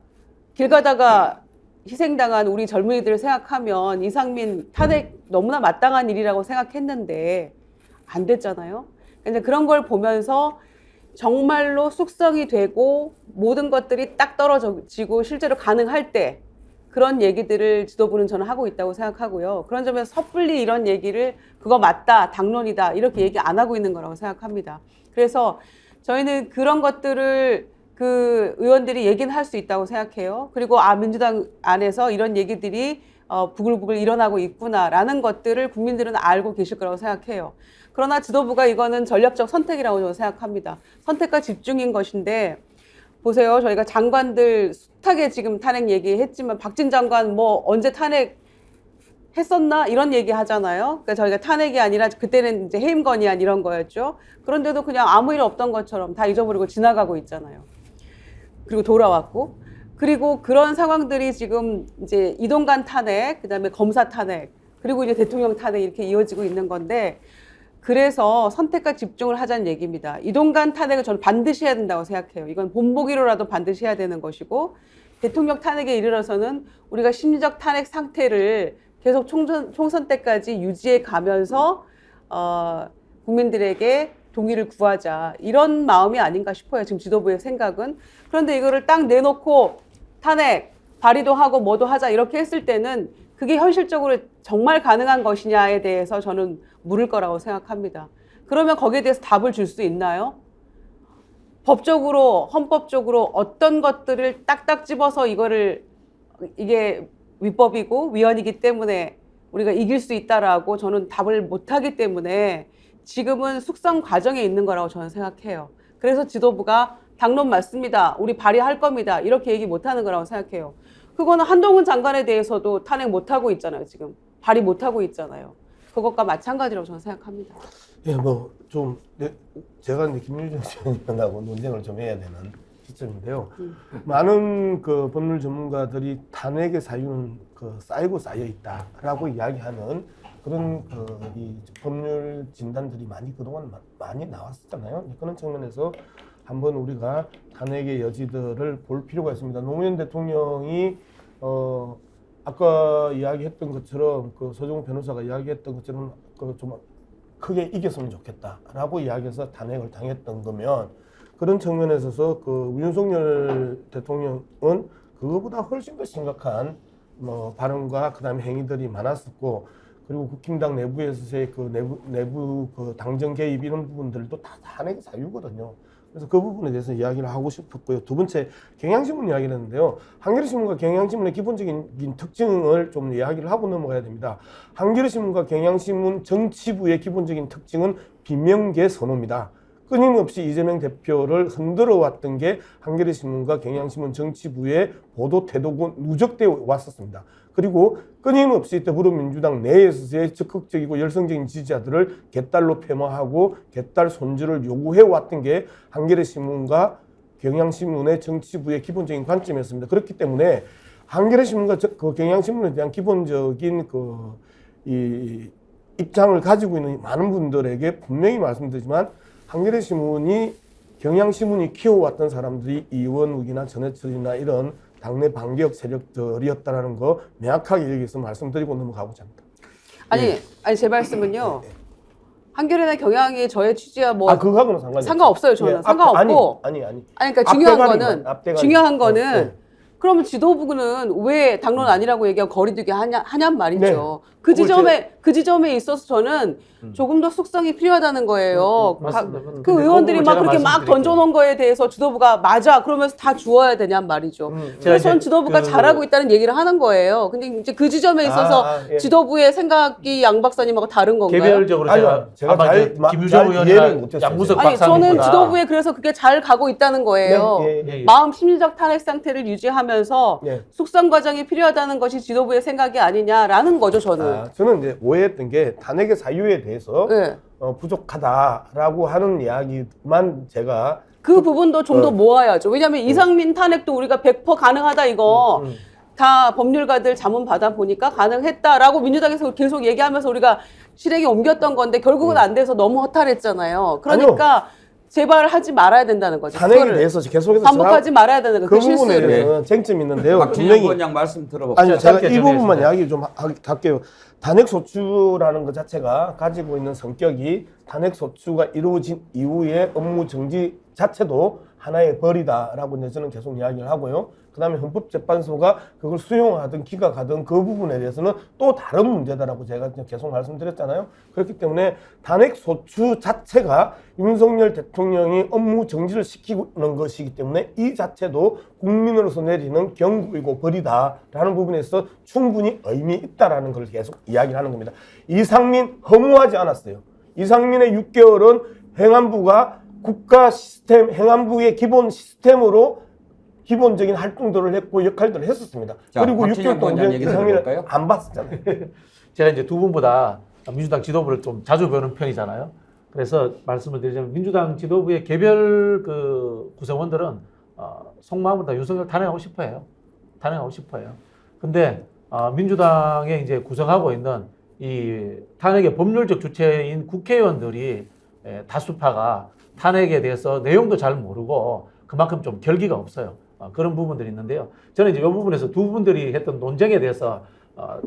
길 가다가 희생당한 우리 젊은이들을 생각하면 이상민 탄핵 너무나 마땅한 일이라고 생각했는데 안 됐잖아요. 그러니까 그런 걸 보면서 정말로 숙성이 되고 모든 것들이 딱 떨어지고 실제로 가능할 때 그런 얘기들을 지도부는 저는 하고 있다고 생각하고요. 그런 점에서 섣불리 이런 얘기를 그거 맞다, 당론이다 이렇게 얘기 안 하고 있는 거라고 생각합니다. 그래서 저희는 그런 것들을 그 의원들이 얘기는 할 수 있다고 생각해요. 그리고 민주당 안에서 이런 얘기들이 부글부글 일어나고 있구나라는 것들을 국민들은 알고 계실 거라고 생각해요. 그러나 지도부가 이거는 전략적 선택이라고 저는 생각합니다. 선택과 집중인 것인데 보세요. 저희가 장관들 숱하게 지금 탄핵 얘기했지만 박진 장관 뭐 언제 탄핵 했었나 이런 얘기 하잖아요. 그러니까 저희가 탄핵이 아니라 그때는 이제 해임 건의안 이런 거였죠. 그런데도 그냥 아무 일 없던 것처럼 다 잊어버리고 지나가고 있잖아요. 그리고 돌아왔고, 그리고 그런 상황들이 지금 이제 이동관 탄핵, 그다음에 검사 탄핵, 그리고 이제 대통령 탄핵 이렇게 이어지고 있는 건데, 그래서 선택과 집중을 하자는 얘기입니다. 이동관 탄핵을 저는 반드시 해야 된다고 생각해요. 이건 본보기로라도 반드시 해야 되는 것이고, 대통령 탄핵에 이르러서는 우리가 심리적 탄핵 상태를 계속 총선 때까지 유지해 가면서 국민들에게 동의를 구하자, 이런 마음이 아닌가 싶어요. 지금 지도부의 생각은. 그런데 이거를 딱 내놓고 탄핵 발의도 하고 뭐도 하자 이렇게 했을 때는 그게 현실적으로 정말 가능한 것이냐에 대해서 저는 물을 거라고 생각합니다. 그러면 거기에 대해서 답을 줄 수 있나요? 법적으로, 헌법적으로 어떤 것들을 딱딱 집어서 이게 위법이고 위헌이기 때문에 우리가 이길 수 있다라고 저는 답을 못하기 때문에 지금은 숙성 과정에 있는 거라고 저는 생각해요. 그래서 지도부가 당론 맞습니다, 우리 발의할 겁니다, 이렇게 얘기 못하는 거라고 생각해요. 그거는 한동훈 장관에 대해서도 탄핵 못하고 있잖아요. 지금 발의 못하고 있잖아요. 그것과 마찬가지라고 저는 생각합니다. 예, 뭐 좀 제가 이제 김유정 의원하고 논쟁을 좀 해야 되는 시점인데요. 많은 그 법률 전문가들이 탄핵의 사유는 쌓이고 쌓여 있다라고 이야기하는 그런 이 법률 진단들이 그동안 많이 나왔었잖아요. 그런 측면에서 한번 우리가 탄핵의 여지들을 볼 필요가 있습니다. 노무현 대통령이 아까 이야기했던 것처럼 그 서정우 변호사가 이야기했던 것처럼 그 좀 크게 이겼으면 좋겠다라고 이야기해서 탄핵을 당했던 거면 그런 측면에서 있어서 그 윤석열 대통령은 그거보다 훨씬 더 심각한 발언과 그다음에 행위들이 많았었고 그리고 국힘당 내부에서의 그 내부 그 당정 개입 이런 부분들도 다 탄핵의 사유거든요. 그래서 그 부분에 대해서 이야기를 하고 싶었고요. 두 번째 경향신문 이야기를 했는데요. 한겨레신문과 경향신문의 기본적인 특징을 좀 이야기를 하고 넘어가야 됩니다. 한겨레신문과 경향신문 정치부의 기본적인 특징은 비명계 선호입니다. 끊임없이 이재명 대표를 흔들어 왔던 게 한겨레신문과 경향신문 정치부의 보도 태도고 누적되어 왔었습니다. 그리고 끊임없이 더불어민주당 내에서의 적극적이고 열성적인 지지자들을 개딸로 폄하하고 개딸 손질을 요구해 왔던 게 한겨레신문과 경향신문의 정치부의 기본적인 관점이었습니다. 그렇기 때문에 한겨레신문과 그 경향신문에 대한 기본적인 이 입장을 가지고 있는 많은 분들에게 분명히 말씀드리지만 한겨레신문이 경향신문이 키워왔던 사람들이 이원욱이나 전해철이나 이런 당내 반개혁 세력들이었다라는 거 명확하게 여기서 말씀드리고 넘어가고자 합니다. 아니 제 말씀은요. 한겨레나 경향이 저의 취지와 그거하고는 상관없어요. 저는 상관없고. 아니. 그러니까 중요한 거는 그러면 지도부는 왜 당론 아니라고 얘기하고 거리두기 하냔 말이죠. 그 지점에 있어서 저는 조금 더 숙성이 필요하다는 거예요. 그 의원들이 막 그렇게 막 던져놓은 거에 대해서 지도부가 맞아 그러면서 다 주어야 되냔 말이죠. 그래서 저는 지도부가 잘하고 있다는 얘기를 하는 거예요. 근데 이제 그 지점에 있어서 지도부의 생각이 양 박사님하고 다른 건가요? 개별적으로 제가 김유정 의원이나 양무석 박사님 저는 지도부에 그래서 그게 잘 가고 있다는 거예요. 마음 심리적 탄핵 상태를 유지하면서 숙성 과정이 필요하다는 것이 지도부의 생각이 아니냐라는 거죠. 저는 이제 오해했던 게 탄핵의 사유에 대해서 부족하다라고 하는 이야기만 제가 그 부분도 좀 더 모아야죠. 왜냐하면 이상민 탄핵도 우리가 100% 가능하다 이거 다 법률가들 자문 받아 보니까 가능했다라고 민주당에서 계속 얘기하면서 우리가 실행에 옮겼던 건데 결국은 안 돼서 너무 허탈했잖아요. 그러니까 제발 하지 말아야 된다는 거죠. 탄핵에 대해서 계속해서 반복하지 말아야 되는 거죠. 그 부분에 대해서는 쟁점이 있는데요. 분명히 그냥 말씀 들어볼게요. 아니요, 제가 이 부분만 이야기 좀 할게요. 탄핵 소추라는 것 자체가 가지고 있는 성격이 탄핵 소추가 이루어진 이후에 업무 정지 자체도 하나의 벌이다라고 이제 저는 계속 이야기를 하고요. 그다음에 헌법재판소가 그걸 수용하든 기각하든 그 부분에 대해서는 또 다른 문제다라고 제가 계속 말씀드렸잖아요. 그렇기 때문에 탄핵 소추 자체가 윤석열 대통령이 업무 정지를 시키는 것이기 때문에 이 자체도 국민으로서 내리는 경고이고 벌이다라는 부분에서 충분히 의미 있다라는 걸 계속 이야기를 하는 겁니다. 이상민 허무하지 않았어요. 이상민의 6개월은 행안부가 국가 시스템, 행안부의 기본 시스템으로 기본적인 활동들을 했고 역할들을 했었습니다. 그리고 6개월 동안 이상민을 안 봤었잖아요. 제가 이제 두 분보다 민주당 지도부를 좀 자주 보는 편이잖아요. 그래서 말씀을 드리자면 민주당 지도부의 개별 그 구성원들은 속마음으로 다 윤석열 탄핵하고 싶어해요. 탄핵하고 싶어해요. 근데 민주당에 이제 구성하고 있는 이 탄핵의 법률적 주체인 국회의원들이 다수파가 탄핵에 대해서 내용도 잘 모르고 그만큼 좀 결기가 없어요. 그런 부분들이 있는데요. 저는 이제 이 부분에서 두 분들이 했던 논쟁에 대해서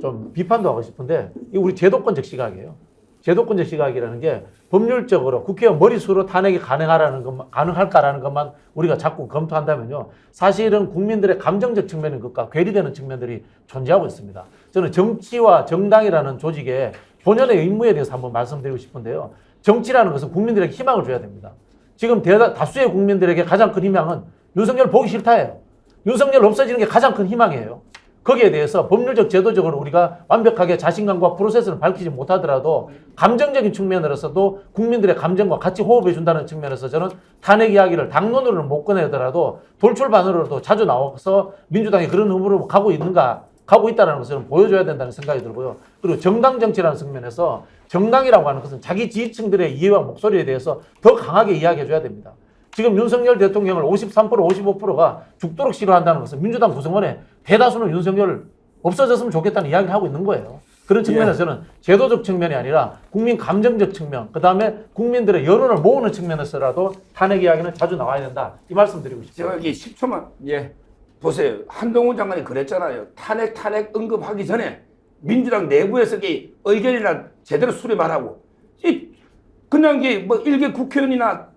좀 비판도 하고 싶은데 이 우리 제도권적 시각이에요. 제도권적 시각이라는 게 법률적으로 국회의원 머릿수로 탄핵이 가능할까라는 것만 우리가 자꾸 검토한다면요. 사실은 국민들의 감정적 측면인 것과 괴리되는 측면들이 존재하고 있습니다. 저는 정치와 정당이라는 조직의 본연의 의무에 대해서 한번 말씀드리고 싶은데요. 정치라는 것은 국민들에게 희망을 줘야 됩니다. 지금 다수의 국민들에게 가장 큰 희망은 윤석열 보기 싫다예요. 윤석열 없어지는 게 가장 큰 희망이에요. 거기에 대해서 법률적 제도적으로 우리가 완벽하게 자신감과 프로세스를 밝히지 못하더라도 감정적인 측면으로서도 국민들의 감정과 같이 호흡해 준다는 측면에서 저는 탄핵 이야기를 당론으로는 못 꺼내더라도 돌출반으로도 자주 나와서 민주당이 그런 의무로 가고 있다는 것을 보여줘야 된다는 생각이 들고요. 그리고 정당 정치라는 측면에서 정당이라고 하는 것은 자기 지지층들의 이해와 목소리에 대해서 더 강하게 이야기해 줘야 됩니다. 지금 윤석열 대통령을 53%, 55%가 죽도록 싫어한다는 것은 민주당 구성원의 대다수는 윤석열 없어졌으면 좋겠다는 이야기를 하고 있는 거예요. 그런 측면에서는 제도적 측면이 아니라 국민 감정적 측면, 그 다음에 국민들의 여론을 모으는 측면에서라도 탄핵 이야기는 자주 나와야 된다. 이 말씀 드리고 싶습니다. 제가 여기 10초만 예. 보세요. 한동훈 장관이 그랬잖아요. 탄핵 언급하기 전에 민주당 내부에서 이 의견이나 제대로 수립 안 하고 그냥 뭐 일개 국회의원이나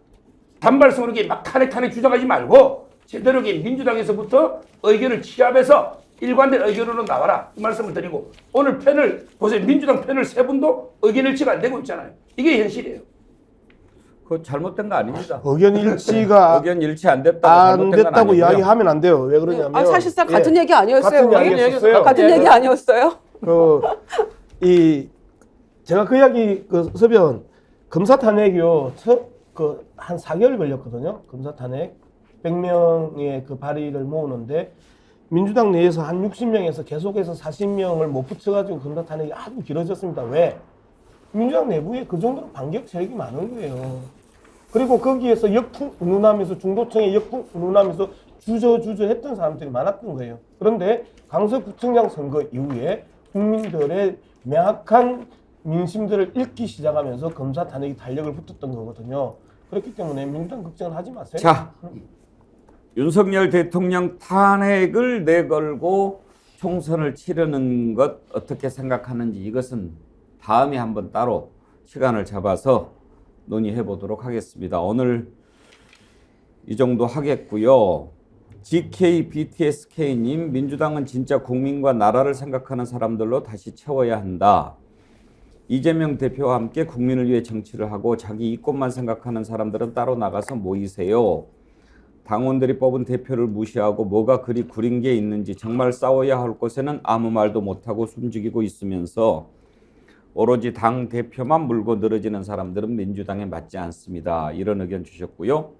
단발성으로 막 탄핵 주장하지 말고 제대로 민주당에서부터 의견을 취합해서 일관된 의견으로 나와라 이 말씀을 드리고 오늘 패널 보세요. 민주당 패널 3분도 의견 일치가 안 되고 있잖아요. 이게 현실이에요. 그거 잘못된 거 아닙니다. 의견 일치가 의견 일치 안 됐다고 안 잘못된 건 됐다고 아니고요. 이야기하면 안 돼요. 왜 그러냐면 아, 사실상 같은 예, 얘기 아니었어요? 같은 이야기였어요. 같은 얘기 아니었어요? 제가 그 이야기 서변 검사 탄핵이요. 한 4개월 걸렸거든요. 검사 탄핵 100명의 그 발의를 모으는데 민주당 내에서 한 60명에서 계속해서 40명을 못 붙여가지고 검사 탄핵이 아주 길어졌습니다. 왜? 민주당 내부에 그 정도로 반격 세력이 많은 거예요. 그리고 거기에서 역풍 운운하면서 중도층의 역풍 운운하면서 주저 했던 사람들이 많았던 거예요. 그런데 강서구청장 선거 이후에 국민들의 명확한 민심들을 읽기 시작하면서 검사 탄핵이 탄력을 붙었던 거거든요. 그렇기 때문에 민주당 걱정을 하지 마세요. 자, 윤석열 대통령 탄핵을 내걸고 총선을 치르는 것 어떻게 생각하는지 이것은 다음에 한번 따로 시간을 잡아서 논의해 보도록 하겠습니다. 오늘 이 정도 하겠고요. GKBTSK님, 민주당은 진짜 국민과 나라를 생각하는 사람들로 다시 채워야 한다. 이재명 대표와 함께 국민을 위해 정치를 하고 자기 이권만 생각하는 사람들은 따로 나가서 모이세요. 당원들이 뽑은 대표를 무시하고 뭐가 그리 구린 게 있는지 정말 싸워야 할 곳에는 아무 말도 못하고 숨죽이고 있으면서 오로지 당 대표만 물고 늘어지는 사람들은 민주당에 맞지 않습니다. 이런 의견 주셨고요.